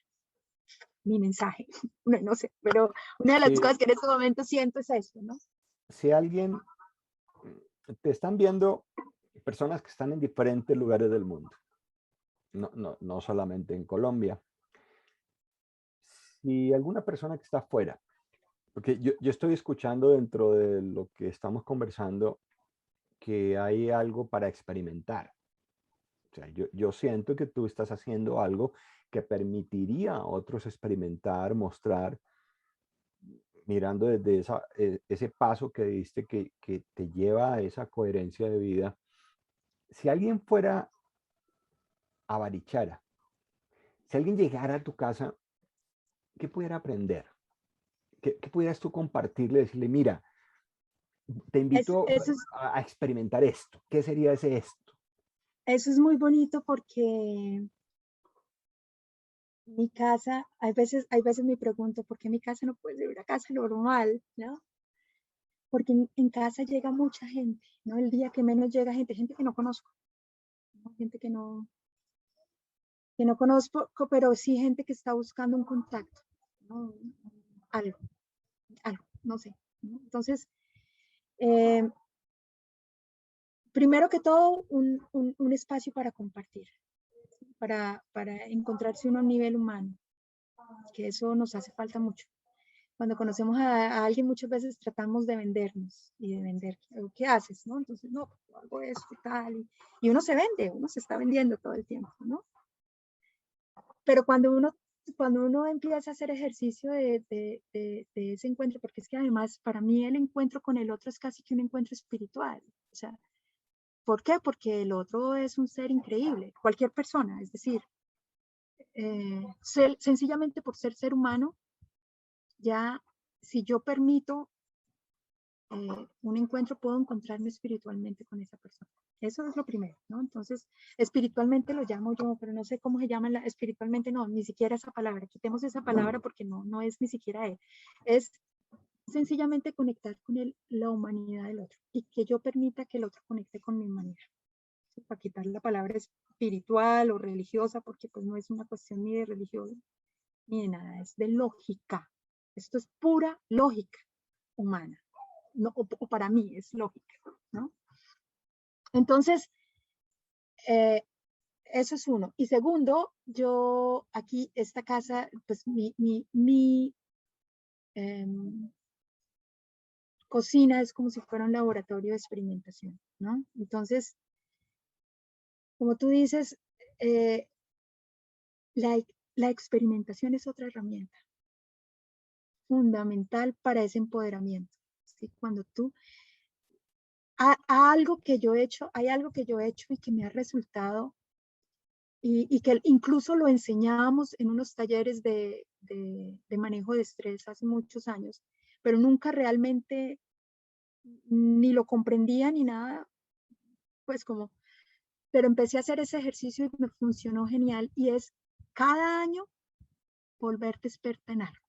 Mi mensaje, no sé, pero una de las cosas que en este momento siento es eso, ¿no? Si alguien, te están viendo personas que están en diferentes lugares del mundo, no solamente en Colombia. Si alguna persona que está afuera, porque yo estoy escuchando dentro de lo que estamos conversando que hay algo para experimentar. O sea, yo siento que tú estás haciendo algo que permitiría a otros experimentar, mostrar, mirando desde ese paso que diste que te lleva a esa coherencia de vida. Si alguien fuera a Barichara, si alguien llegara a tu casa, ¿qué pudiera aprender? ¿Qué pudieras tú compartirle? Decirle, mira, te invito Eso a experimentar esto. ¿Qué sería ese esto? eso es muy bonito porque mi casa, hay veces me pregunto, ¿por qué mi casa no puede ser una casa normal, ¿no? Porque en casa llega mucha gente, ¿no? El día que menos llega gente que no conozco, ¿no? Gente que no conozco, pero sí gente que está buscando un contacto, ¿no? Algo, no sé, ¿no? Entonces, eh, primero que todo, un espacio para compartir, para encontrarse uno a un nivel humano, que eso nos hace falta mucho. Cuando conocemos a alguien muchas veces tratamos de vendernos y de vender, ¿qué haces? ¿No? Entonces, no, pues, yo hago esto y tal. Y uno se vende, uno se está vendiendo todo el tiempo, ¿no? Pero cuando uno empieza a hacer ejercicio de ese encuentro, porque es que además para mí el encuentro con el otro es casi que un encuentro espiritual. O sea, ¿por qué? Porque el otro es un ser increíble, cualquier persona, es decir, sencillamente por ser humano, ya si yo permito un encuentro, puedo encontrarme espiritualmente con esa persona. Eso es lo primero, ¿no? Entonces, espiritualmente lo llamo yo, pero no sé cómo se llama espiritualmente, no, ni siquiera esa palabra. Quitemos esa palabra porque no es ni siquiera él. Es sencillamente conectar con la humanidad del otro y que yo permita que el otro conecte con mi humanidad. ¿Sí? Para quitar la palabra espiritual o religiosa, porque pues no es una cuestión ni de religión ni de nada, es de lógica. Esto es pura lógica humana. No, o para mí es lógica, ¿no? Entonces, eso es uno. Y segundo, yo aquí, esta casa, pues mi cocina es como si fuera un laboratorio de experimentación, ¿no? Entonces, como tú dices, la experimentación es otra herramienta fundamental para ese empoderamiento. ¿Sí? Cuando tú, algo que yo he hecho, hay algo que yo he hecho y que me ha resultado y que incluso lo enseñábamos en unos talleres de manejo de estrés hace muchos años, pero nunca realmente ni lo comprendía ni nada, pues como, pero empecé a hacer ese ejercicio y me funcionó genial y es cada año volverte experta en algo,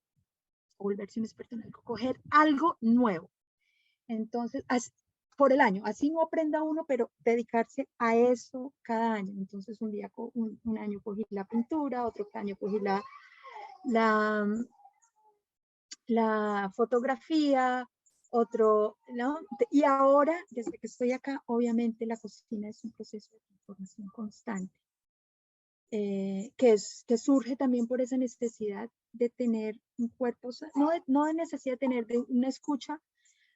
volverse un experto en algo, coger algo nuevo. Entonces, por el año, así no aprenda uno, pero dedicarse a eso cada año. Entonces, un año cogí la pintura, otro año cogí la fotografía, otro, ¿no? Y ahora, desde que estoy acá, obviamente la cocina es un proceso de transformación constante, que surge también por esa necesidad de tener un cuerpo, no de necesidad de tener una escucha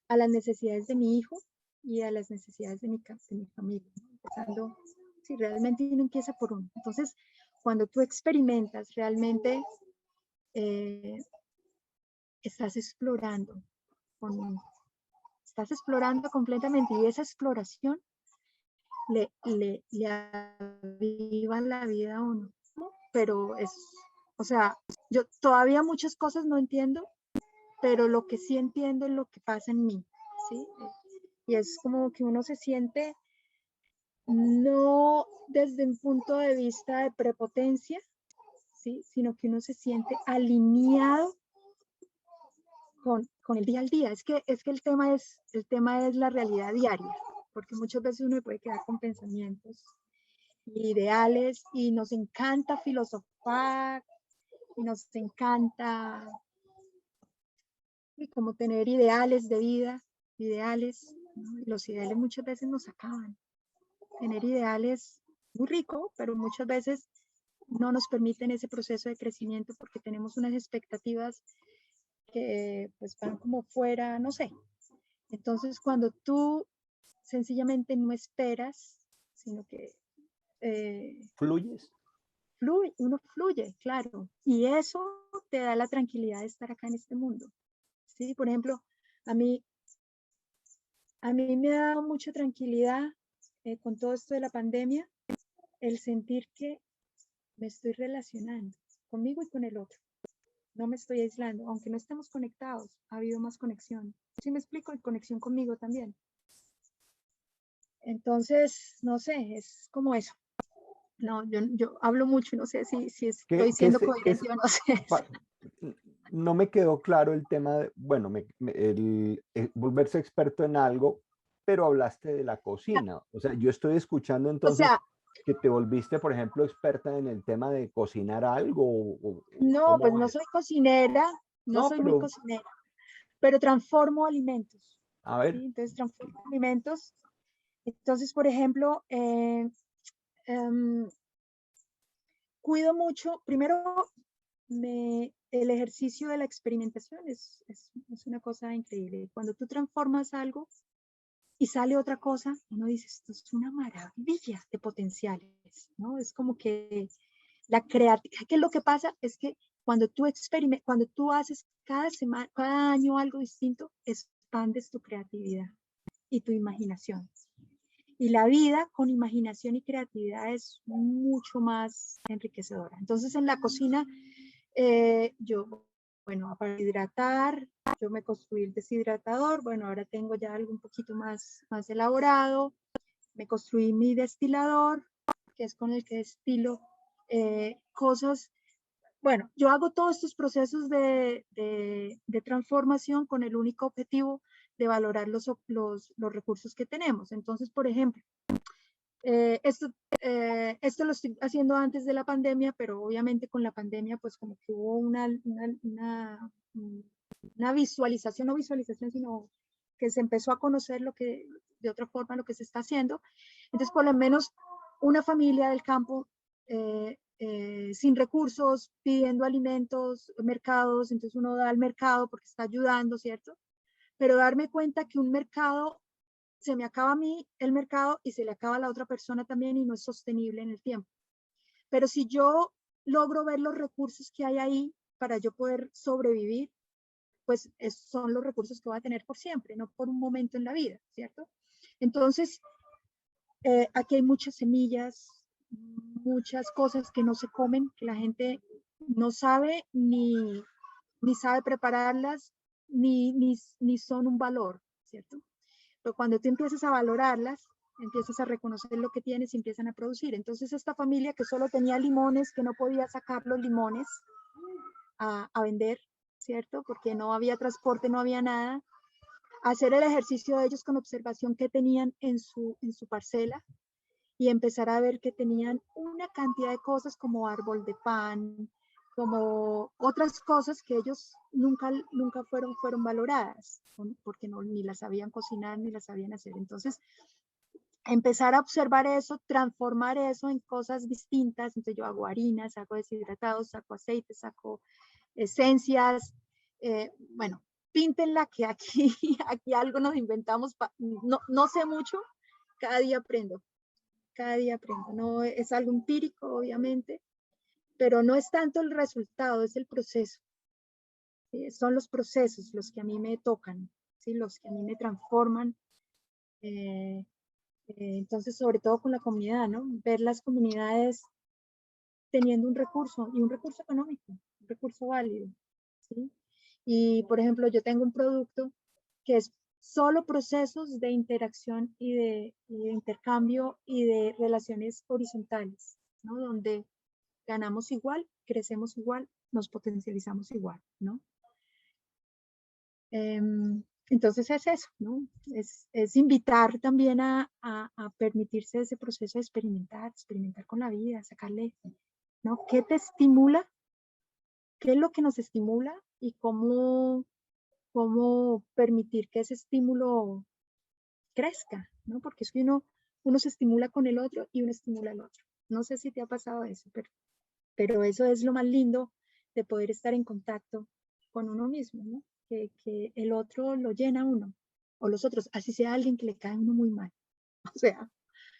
a las necesidades de mi hijo y a las necesidades de mi familia, ¿no? Empezando, si realmente uno empieza por uno. Entonces, cuando tú experimentas realmente, estás explorando, estás explorando completamente y esa exploración le aviva la vida a uno, ¿no? Pero o sea, yo todavía muchas cosas no entiendo, pero lo que sí entiendo es lo que pasa en mí, ¿sí? Y es como que uno se siente no desde un punto de vista de prepotencia, ¿sí? Sino que uno se siente alineado con el día al día. Es que el tema es la realidad diaria, porque muchas veces uno puede quedar con pensamientos, ideales, y nos encanta filosofar, y nos encanta como tener ideales de vida, ideales, ¿no? Los ideales muchas veces nos acaban. Tener ideales muy rico, pero muchas veces no nos permiten ese proceso de crecimiento porque tenemos unas expectativas que pues van como fuera, no sé. Entonces, cuando tú sencillamente no esperas, sino que ¿Fluyes? uno fluye, claro. Y eso te da la tranquilidad de estar acá en este mundo. ¿Sí? Por ejemplo, a mí me ha dado mucha tranquilidad con todo esto de la pandemia, el sentir que me estoy relacionando conmigo y con el otro. No me estoy aislando, aunque no estemos conectados, ha habido más conexión. ¿Sí me explico? Y conexión conmigo también. Entonces, no sé, es como eso. No, yo hablo mucho y no sé si estoy siendo coherente o no sé. No me quedó claro el tema de, bueno, el volverse experto en algo, pero hablaste de la cocina. O sea, yo estoy escuchando O entonces sea, que te volviste, por ejemplo, experta en el tema de cocinar algo. no, pues ¿Cómo no es? soy cocinera, no No, soy muy pero cocinera, pero transformo alimentos. a ¿Sí? ver, Entonces, transformo alimentos. Entonces, por ejemplo, cuido mucho, primero el ejercicio de la experimentación es una cosa increíble. Cuando tú transformas algo y sale otra cosa, uno dice, esto es una maravilla de potenciales, ¿no? Es como que la creatividad, que lo que pasa es que cuando cuando tú haces cada semana, cada año algo distinto, expandes tu creatividad y tu imaginación. Y la vida con imaginación y creatividad es mucho más enriquecedora. Entonces, en la cocina, bueno, para hidratar, yo me construí el deshidratador. Bueno, ahora tengo ya algo un poquito más elaborado. Me construí mi destilador, que es con el que destilo cosas. Bueno, yo hago todos estos procesos de transformación con el único objetivo de valorar los recursos que tenemos. Entonces, por ejemplo, eh, esto, esto lo estoy haciendo antes de la pandemia, pero obviamente con la pandemia, pues como que hubo una visualización, no visualización, sino que se empezó a conocer lo que, de otra forma, lo que se está haciendo. Entonces, por lo menos una familia del campo sin recursos, pidiendo alimentos, mercados, entonces uno da al mercado porque está ayudando, ¿cierto? Pero darme cuenta que un mercado, se me acaba a mí el mercado y se le acaba a la otra persona también y no es sostenible en el tiempo. Pero si yo logro ver los recursos que hay ahí para yo poder sobrevivir, pues son los recursos que voy a tener por siempre, no por un momento en la vida, ¿cierto? Entonces, aquí hay muchas semillas, muchas cosas que no se comen, que la gente no sabe ni sabe prepararlas, ni son un valor, ¿cierto? Pero cuando tú empiezas a valorarlas, empiezas a reconocer lo que tienes y empiezan a producir. Entonces esta familia que solo tenía limones, que no podía sacar los limones a vender, ¿cierto? Porque no había transporte, no había nada. Hacer el ejercicio de ellos con observación que tenían en su parcela y empezar a ver que tenían una cantidad de cosas como árbol de pan, como otras cosas que ellos nunca fueron valoradas, porque no, ni las sabían cocinar ni las sabían hacer. Entonces, empezar a observar eso, transformar eso en cosas distintas. Entonces, yo hago harinas, hago deshidratados, saco aceites, saco esencias. Bueno, píntenla que aquí, aquí algo nos inventamos. No sé mucho, cada día aprendo. Cada día aprendo. No es algo empírico, obviamente, pero no es tanto el resultado, es el proceso. ¿Sí? Son los procesos los que a mí me tocan, ¿sí? Los que a mí me transforman. Entonces, sobre todo con la comunidad, ¿no? Ver las comunidades teniendo un recurso y un recurso económico, un recurso válido. ¿Sí? Y, por ejemplo, yo tengo un producto que es solo procesos de interacción y de intercambio y de relaciones horizontales, ¿no? Donde ganamos igual, crecemos igual, nos potencializamos igual, ¿no? Entonces es eso, ¿no? Es invitar también a permitirse ese proceso de experimentar con la vida, sacarle, ¿no? ¿Qué te estimula? ¿Qué es lo que nos estimula? Y cómo permitir que ese estímulo crezca, ¿no? Porque es que uno se estimula con el otro y uno estimula al otro. No sé si te ha pasado eso, pero eso es lo más lindo de poder estar en contacto con uno mismo, ¿no? Que el otro lo llena a uno, o los otros, así sea alguien que le cae a uno muy mal, o sea,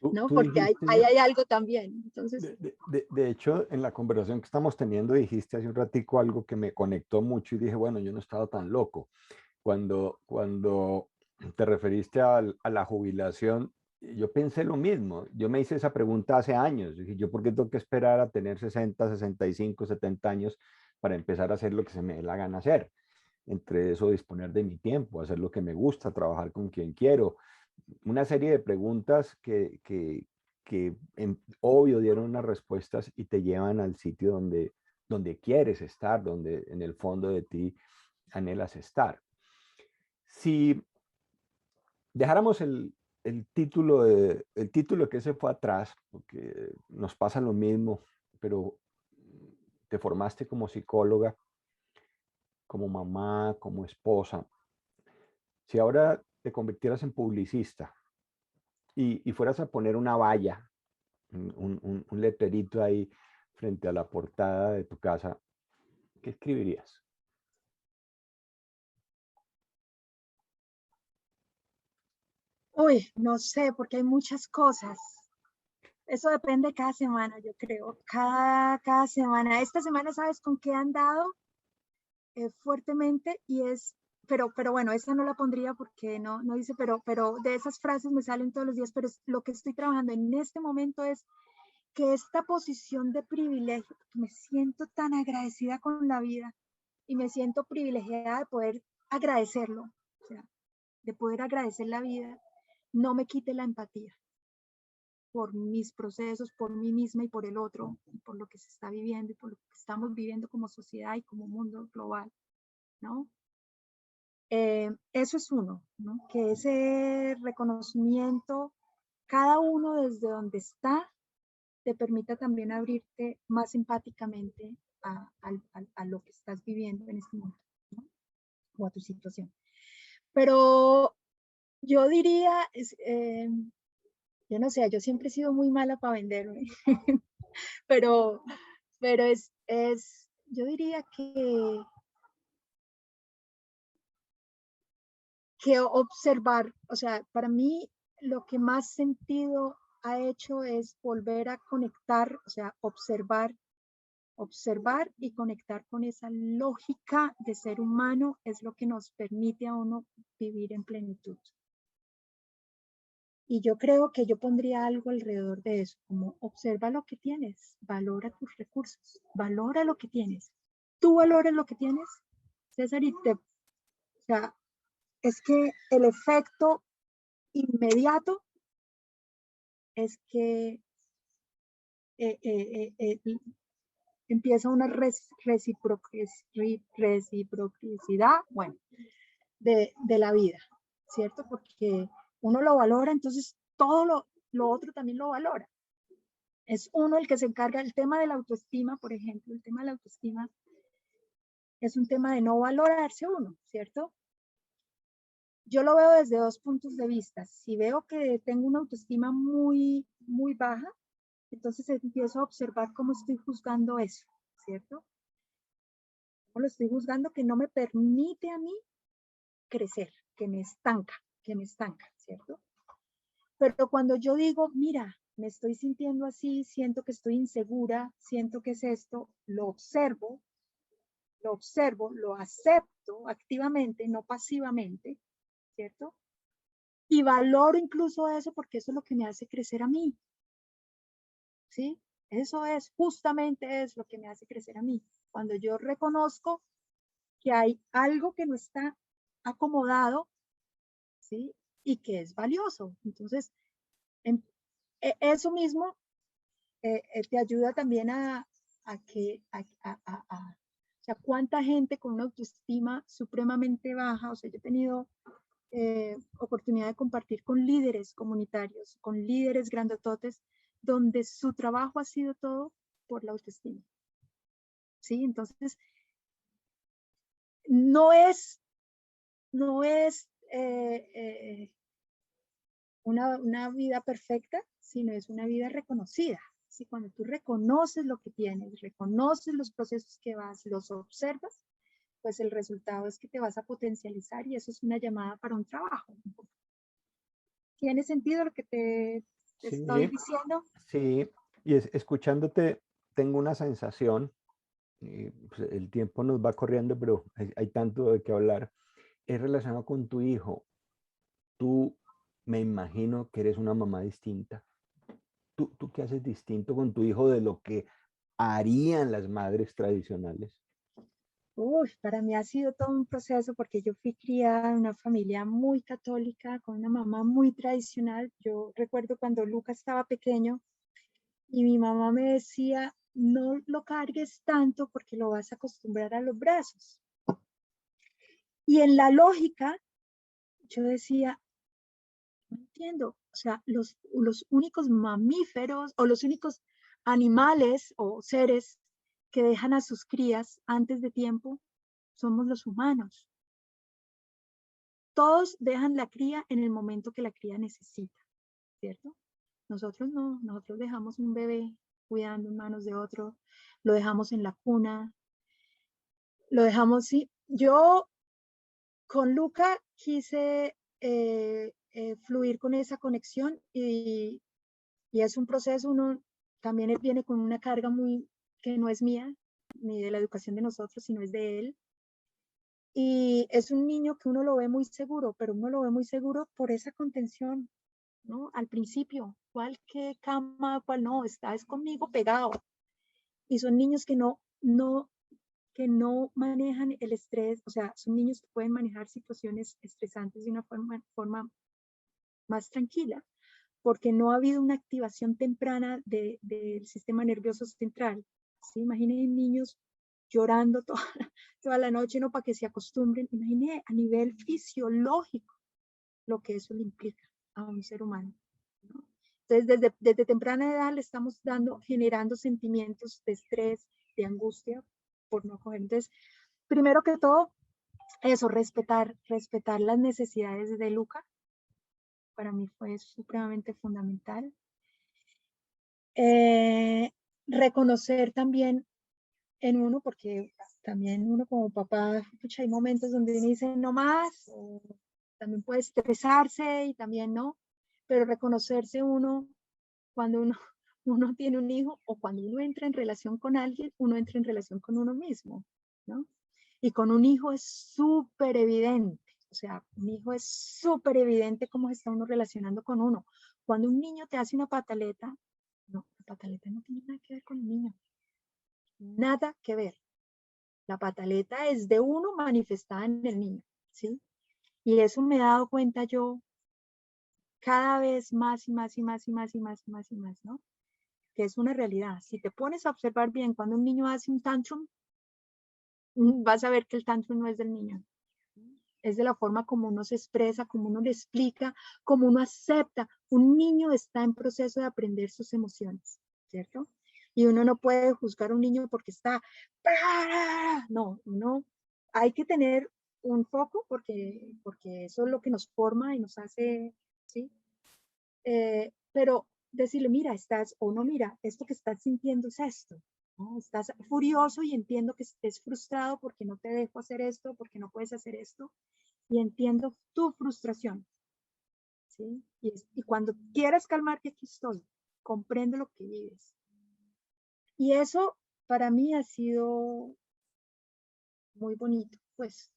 ¿no? Tú Porque dijiste, hay algo también, entonces, de hecho, en la conversación que estamos teniendo, dijiste hace un ratico algo que me conectó mucho y dije, bueno, yo no estaba tan loco. Cuando te referiste a la jubilación, yo pensé lo mismo. Yo me hice esa pregunta hace años. Dije, ¿yo por qué tengo que esperar a tener 60, 65, 70 años para empezar a hacer lo que se me dé la gana hacer? Entre eso, disponer de mi tiempo, hacer lo que me gusta, trabajar con quien quiero. Una serie de preguntas que obvio dieron unas respuestas y te llevan al sitio donde quieres estar, donde en el fondo de ti anhelas estar. Si dejáramos el título que se fue atrás, porque nos pasa lo mismo, pero te formaste como psicóloga, como mamá, como esposa. Si ahora te convirtieras en publicista y fueras a poner una valla, un letrerito ahí frente a la portada de tu casa, ¿Qué escribirías? Uy, no sé, porque hay muchas cosas. Eso depende cada semana, yo creo. Cada semana. Esta semana, ¿sabes con qué han dado fuertemente? Y es, pero bueno, esa no la pondría porque no dice, pero de esas frases me salen todos los días, pero lo que estoy trabajando en este momento es que esta posición de privilegio, me siento tan agradecida con la vida y me siento privilegiada de poder agradecerlo, o sea, de poder agradecer la vida, no me quite la empatía por mis procesos, por mí misma y por el otro, y por lo que se está viviendo y por lo que estamos viviendo como sociedad y como mundo global, ¿no? Eso es uno, ¿no? Que ese reconocimiento, cada uno desde donde está, te permita también abrirte más empáticamente a lo que estás viviendo en este momento, ¿no? O a tu situación. Pero yo diría, yo no sé, yo siempre he sido muy mala para venderme, pero, pero yo diría que observar, o sea, para mí lo que más sentido ha hecho es volver a conectar, o sea, observar y conectar con esa lógica de ser humano es lo que nos permite a uno vivir en plenitud. Y yo creo que yo pondría algo alrededor de eso, como observa lo que tienes, valora tus recursos, valora lo que tienes. ¿Tú valoras lo que tienes, César? O sea, es que el efecto inmediato es que empieza una reciprocidad, bueno, de la vida, ¿cierto? Porque uno lo valora, entonces todo lo otro también lo valora. Es uno el que se encarga, el tema de la autoestima, por ejemplo, el tema de la autoestima es un tema de no valorarse uno, ¿cierto? Yo lo veo desde dos puntos de vista. Si veo que tengo una autoestima muy baja, entonces empiezo a observar cómo estoy juzgando eso, ¿cierto? Cómo lo estoy juzgando que no me permite a mí crecer, que me estanca, ¿cierto? Pero cuando yo digo, mira, me estoy sintiendo así, siento que estoy insegura, siento que es esto, lo observo, lo acepto activamente, no pasivamente, ¿cierto? Y valoro incluso eso porque eso es lo que me hace crecer a mí, ¿sí? Eso es, justamente es lo que me hace crecer a mí. Cuando yo reconozco que hay algo que no está acomodado, ¿sí? Y que es valioso. Entonces, eso mismo te ayuda también o sea, cuánta gente con una autoestima supremamente baja, o sea, yo he tenido oportunidad de compartir con líderes comunitarios, con líderes grandototes, donde su trabajo ha sido todo por la autoestima. ¿Sí? Entonces, no es una vida perfecta, sino es una vida reconocida. ¿Sí? Cuando tú reconoces lo que tienes, reconoces los procesos que vas, los observas, pues el resultado es que te vas a potencializar y eso es una llamada para un trabajo. ¿Tiene sentido lo que te estoy Sí, diciendo? sí. Y escuchándote, tengo una sensación, pues, el tiempo nos va corriendo, pero hay tanto de qué hablar. Es relacionado con tu hijo. Tú me imagino que eres una mamá distinta. ¿Tú qué haces distinto con tu hijo de lo que harían las madres tradicionales? Uy, para mí ha sido todo un proceso porque yo fui criada en una familia muy católica, con una mamá muy tradicional. Yo recuerdo cuando Lucas estaba pequeño y mi mamá me decía, no lo cargues tanto porque lo vas a acostumbrar a los brazos. Y en la lógica, yo decía, no entiendo, o sea, los únicos mamíferos o los únicos animales o seres que dejan a sus crías antes de tiempo somos los humanos. Todos dejan la cría en el momento que la cría necesita, ¿cierto? Nosotros no, nosotros dejamos un bebé cuidando en manos de otro, lo dejamos en la cuna, lo dejamos, sí. Yo con Luca quise fluir con esa conexión y es un proceso, uno también viene con una carga muy que no es mía, ni de la educación de nosotros, sino es de él. Y es un niño que uno lo ve muy seguro, pero uno lo ve muy seguro por esa contención, ¿no? Al principio, ¿cuál qué cama, cuál no? Está es conmigo pegado. Y son niños que no manejan el estrés, o sea, son niños que pueden manejar situaciones estresantes de una forma más tranquila, porque no ha habido una activación temprana del sistema nervioso central. ¿Sí? Imaginen niños llorando toda la noche, no para que se acostumbren. Imaginen a nivel fisiológico lo que eso le implica a un ser humano, ¿no? Entonces, desde temprana edad le estamos generando sentimientos de estrés, de angustia por no coger. Entonces, primero que todo, eso, respetar las necesidades de Luca, para mí fue supremamente fundamental. Reconocer también en uno, porque también uno como papá, pucha, hay momentos donde uno dice no más, o también puede estresarse y también no, pero reconocerse uno cuando uno tiene un hijo o cuando uno entra en relación con alguien, uno entra en relación con uno mismo, ¿no? Y con un hijo es súper evidente, o sea, un hijo es súper evidente cómo se está uno relacionando con uno. Cuando un niño te hace una pataleta, no, la pataleta no tiene nada que ver con el niño, nada que ver. La pataleta es de uno manifestada en el niño, ¿sí? Y eso me he dado cuenta yo cada vez más y más y más y más y más y más y más, ¿no? Que es una realidad. Si te pones a observar bien cuando un niño hace un tantrum, vas a ver que el tantrum no es del niño. Es de la forma como uno se expresa, como uno le explica, como uno acepta. Un niño está en proceso de aprender sus emociones, ¿cierto? Y uno no puede juzgar a un niño porque está... No, uno hay que tener un foco porque eso es lo que nos forma y nos hace, ¿sí? Pero decirle, mira, estás, o no, mira, esto que estás sintiendo es esto, ¿no? Estás furioso y entiendo que estés frustrado porque no te dejo hacer esto, porque no puedes hacer esto, y entiendo tu frustración, ¿sí? Y cuando quieras calmarte, aquí estoy, comprendo lo que vives. Y eso para mí ha sido muy bonito, pues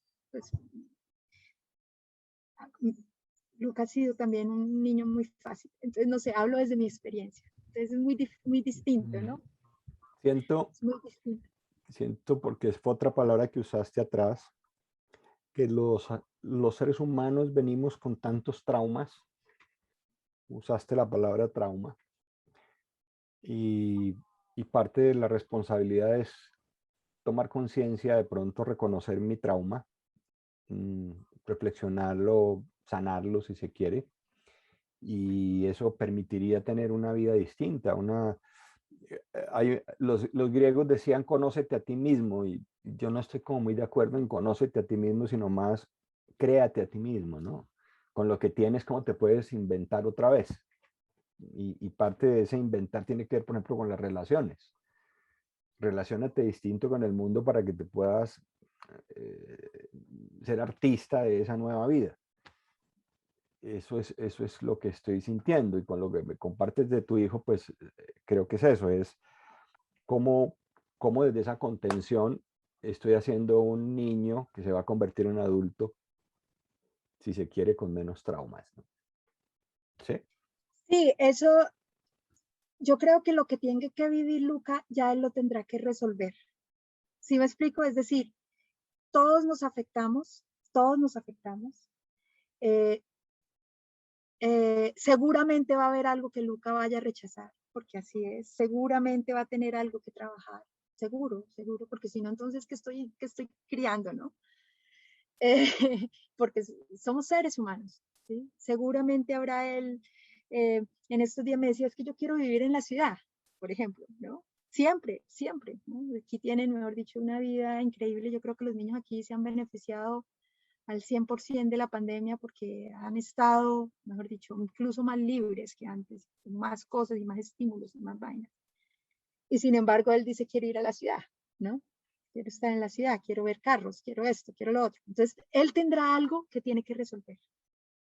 Lucas ha sido también un niño muy fácil, entonces no sé, hablo desde mi experiencia, entonces es muy distinto, ¿no? Siento, Es muy distinto. siento porque fue otra palabra que usaste atrás, que los seres humanos venimos con tantos traumas, usaste la palabra trauma, y, y parte de la responsabilidad es tomar conciencia, de pronto reconocer mi trauma, mm, reflexionarlo, sanarlo si se quiere, y eso permitiría tener una vida distinta, los griegos decían conócete a ti mismo, y yo no estoy como muy de acuerdo en conócete a ti mismo, sino más créate a ti mismo, ¿no? Con lo que tienes, ¿cómo te puedes inventar otra vez? Y parte de ese inventar tiene que ver, por ejemplo, con las relaciones. Relaciónate distinto con el mundo para que te puedas eh, ser artista de esa nueva vida. Eso es lo que estoy sintiendo, y con lo que me compartes de tu hijo, pues creo que es eso, es cómo, cómo desde esa contención estoy haciendo un niño que se va a convertir en adulto, si se quiere, con menos traumas, ¿no? ¿Sí? Sí, eso, yo creo que lo que tiene que vivir Luca ya él lo tendrá que resolver. ¿Sí me explico? Es decir, todos nos afectamos, todos nos afectamos. Eh, seguramente va a haber algo que Luca vaya a rechazar, porque así es. Seguramente va a tener algo que trabajar. Seguro, seguro, porque si no, entonces, qué estoy criando, no? Eh, porque somos seres humanos, ¿sí? Seguramente habrá él, en estos días me decía, es que yo quiero vivir en la ciudad, por ejemplo, ¿no? Siempre, siempre, ¿no? Aquí tienen, mejor dicho, una vida increíble. Yo creo que los niños aquí se han beneficiado al 100% de la pandemia porque han estado, mejor dicho, incluso más libres que antes, con más cosas y más estímulos y más vainas. Y sin embargo, él dice quiere ir a la ciudad, ¿no? quiero estar en la ciudad, quiero ver carros, quiero esto, quiero lo otro. Entonces, él tendrá algo que tiene que resolver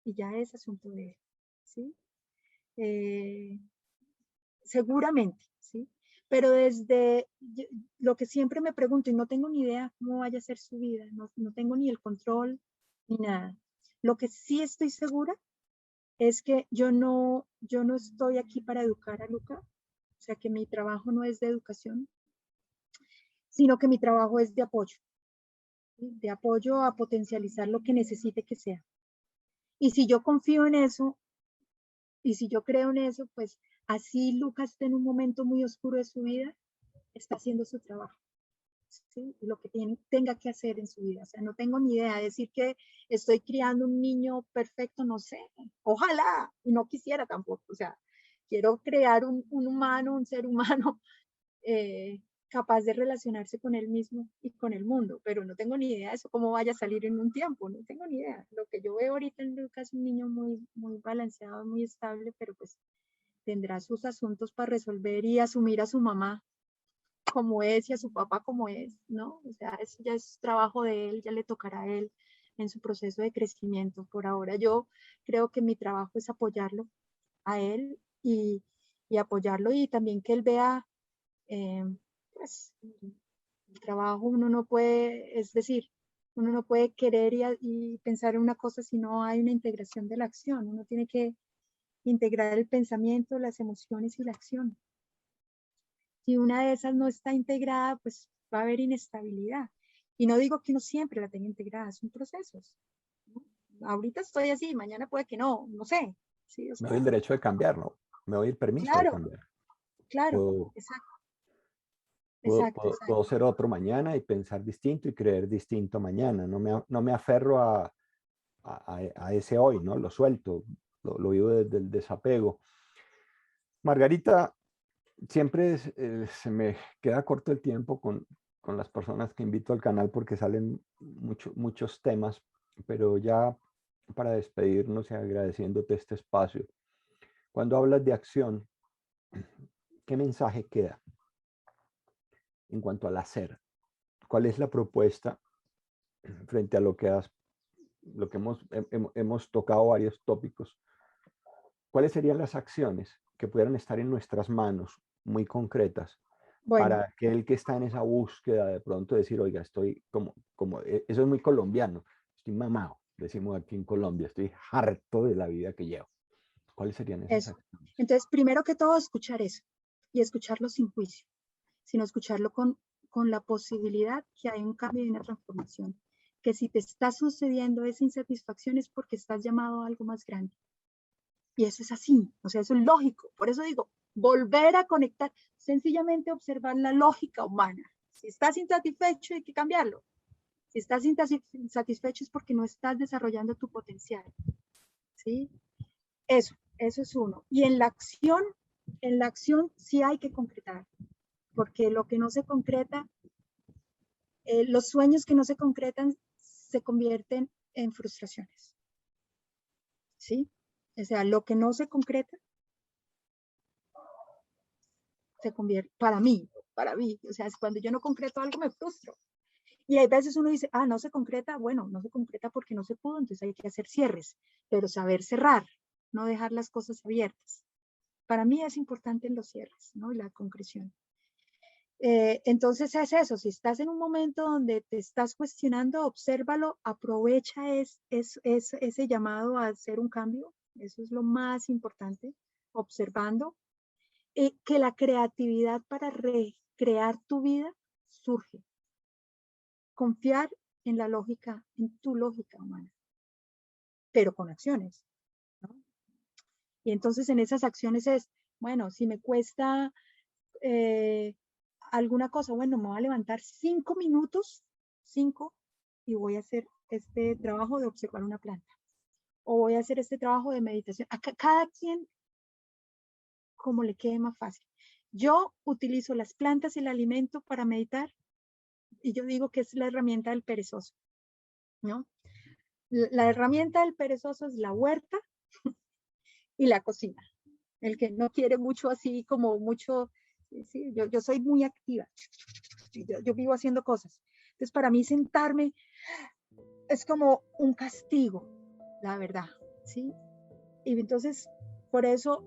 y ya es asunto de él, ¿sí? Seguramente, ¿sí? Pero desde lo que siempre me pregunto, y no tengo ni idea cómo vaya a ser su vida, no tengo ni el control ni nada. Lo que sí estoy segura es que yo no estoy aquí para educar a Luca, o sea que mi trabajo no es de educación, sino que mi trabajo es de apoyo, ¿sí? De apoyo a potencializar lo que necesite que sea. Y si yo confío en eso, y si yo creo en eso, pues así Lucas esté en un momento muy oscuro de su vida, está haciendo su trabajo, ¿sí? Lo que tenga que hacer en su vida. O sea, no tengo ni idea. Decir que estoy criando un niño perfecto, no sé. Ojalá, y no quisiera tampoco. O sea, quiero crear un humano, un ser humano capaz de relacionarse con él mismo y con el mundo, pero no tengo ni idea de eso cómo vaya a salir en un tiempo, no tengo ni idea. Lo que yo veo ahorita en Lucas es un niño muy balanceado, muy estable, pero pues tendrá sus asuntos para resolver y asumir a su mamá como es y a su papá como es, ¿no? O sea, eso ya es trabajo de él, ya le tocará a él en su proceso de crecimiento. Por ahora yo creo que mi trabajo es apoyarlo a él y apoyarlo y también que él vea, pues, el trabajo uno no puede, es decir, uno no puede querer y pensar en una cosa si no hay una integración de la acción. Uno tiene que integrar el pensamiento, las emociones y la acción. Si una de esas no está integrada, pues va a haber inestabilidad. Y no digo que uno siempre la tenga integrada, son procesos, ¿no? Ahorita estoy así, mañana puede que no sé. Sí, o Me sea, doy el derecho de cambiarlo, me doy el permiso de claro, cambiar. claro, Puedo, exacto, puedo, exacto, puedo, puedo exacto. ser otro mañana y pensar distinto y creer distinto mañana. No me aferro a ese hoy, ¿no? Lo suelto, lo vivo desde el desapego. Margarita, siempre se me queda corto el tiempo con las personas que invito al canal porque salen muchos temas, pero ya para despedirnos y agradeciéndote este espacio, cuando hablas de acción, ¿qué mensaje queda en cuanto al hacer? ¿Cuál es la propuesta frente a lo que hemos tocado varios tópicos? ¿Cuáles serían las acciones que pudieran estar en nuestras manos muy concretas Bueno, para aquel que está en esa búsqueda de pronto decir, oiga, estoy eso es muy colombiano, estoy mamado, decimos aquí en Colombia, estoy harto de la vida que llevo? ¿Cuáles serían esas eso. acciones? Entonces, primero que todo, escuchar eso y escucharlo sin juicio, sino escucharlo con la posibilidad que hay un cambio y una transformación. Que si te está sucediendo esa insatisfacción es porque estás llamado a algo más grande. Y eso es así, o sea, eso es lógico. Por eso digo, volver a conectar, sencillamente observar la lógica humana. Si estás insatisfecho, hay que cambiarlo. Si estás insatisfecho es porque no estás desarrollando tu potencial. ¿Sí? Eso es uno. Y en la acción sí hay que concretar, porque lo que no se concreta, los sueños que no se concretan se convierten en frustraciones. ¿Sí? O sea, lo que no se concreta se convierte, para mí, o sea, es cuando yo no concreto algo me frustro. Y hay veces uno dice, no se concreta, bueno, no se concreta porque no se pudo, entonces hay que hacer cierres, pero saber cerrar, no dejar las cosas abiertas. Para mí es importante en los cierres, ¿no? Y la concreción. Entonces es eso, si estás en un momento donde te estás cuestionando, obsérvalo, aprovecha ese llamado a hacer un cambio, eso es lo más importante, observando, que la creatividad para recrear tu vida surge. Confiar en la lógica, en tu lógica humana, pero con acciones, ¿no? Y entonces en esas acciones es, bueno, si me cuesta alguna cosa, bueno, me voy a levantar 5 minutos, 5, y voy a hacer este trabajo de observar una planta. O voy a hacer este trabajo de meditación. A cada quien como le quede más fácil. Yo utilizo las plantas y el alimento para meditar y yo digo que es la herramienta del perezoso, ¿no? La herramienta del perezoso es la huerta y la cocina. El que no quiere mucho así como mucho Sí, sí, yo soy muy activa. Yo vivo haciendo cosas. Entonces, para mí sentarme es como un castigo, la verdad, ¿sí? Y entonces, por eso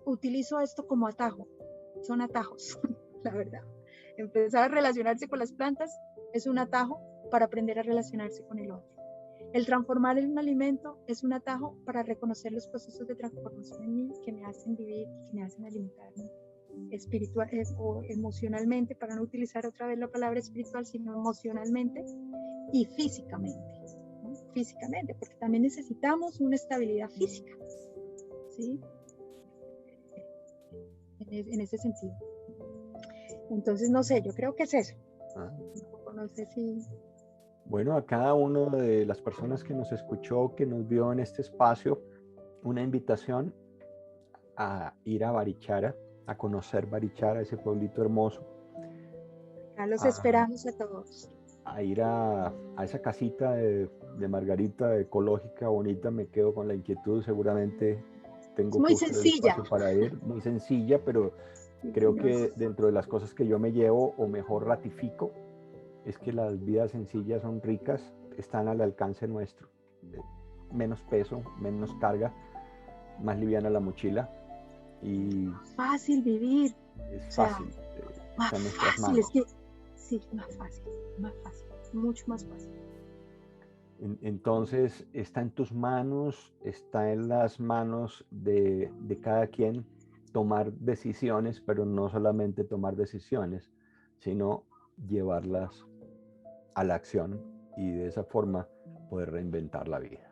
utilizo esto como atajo. Son atajos, la verdad. Empezar a relacionarse con las plantas es un atajo para aprender a relacionarse con el otro. El transformar en un alimento es un atajo para reconocer los procesos de transformación en mí que me hacen vivir, que me hacen alimentarme espiritual o emocionalmente, para no utilizar otra vez la palabra espiritual, sino emocionalmente y físicamente, ¿no? Físicamente, porque también necesitamos una estabilidad física, ¿sí? En ese sentido. Entonces, no sé, yo creo que es eso. No sé si... Bueno, a cada una de las personas que nos escuchó, que nos vio en este espacio, una invitación a ir a Barichara, a conocer Barichara, ese pueblito hermoso. Acá los esperamos a todos. A ir a esa casita de Margarita ecológica, bonita. Me quedo con la inquietud, seguramente tengo muy justo el sencilla. espacio para ir. Muy sencilla, pero creo que dentro de las cosas que yo me llevo, o mejor ratifico, es que las vidas sencillas son ricas, están al alcance nuestro. Menos peso, menos carga, más liviana la mochila. Y fácil vivir. es fácil. Más está en nuestras fácil, manos. es que sí, más fácil, mucho más fácil. Entonces está en tus manos, está en las manos de cada quien tomar decisiones, pero no solamente tomar decisiones, sino llevarlas a la acción y de esa forma poder reinventar la vida.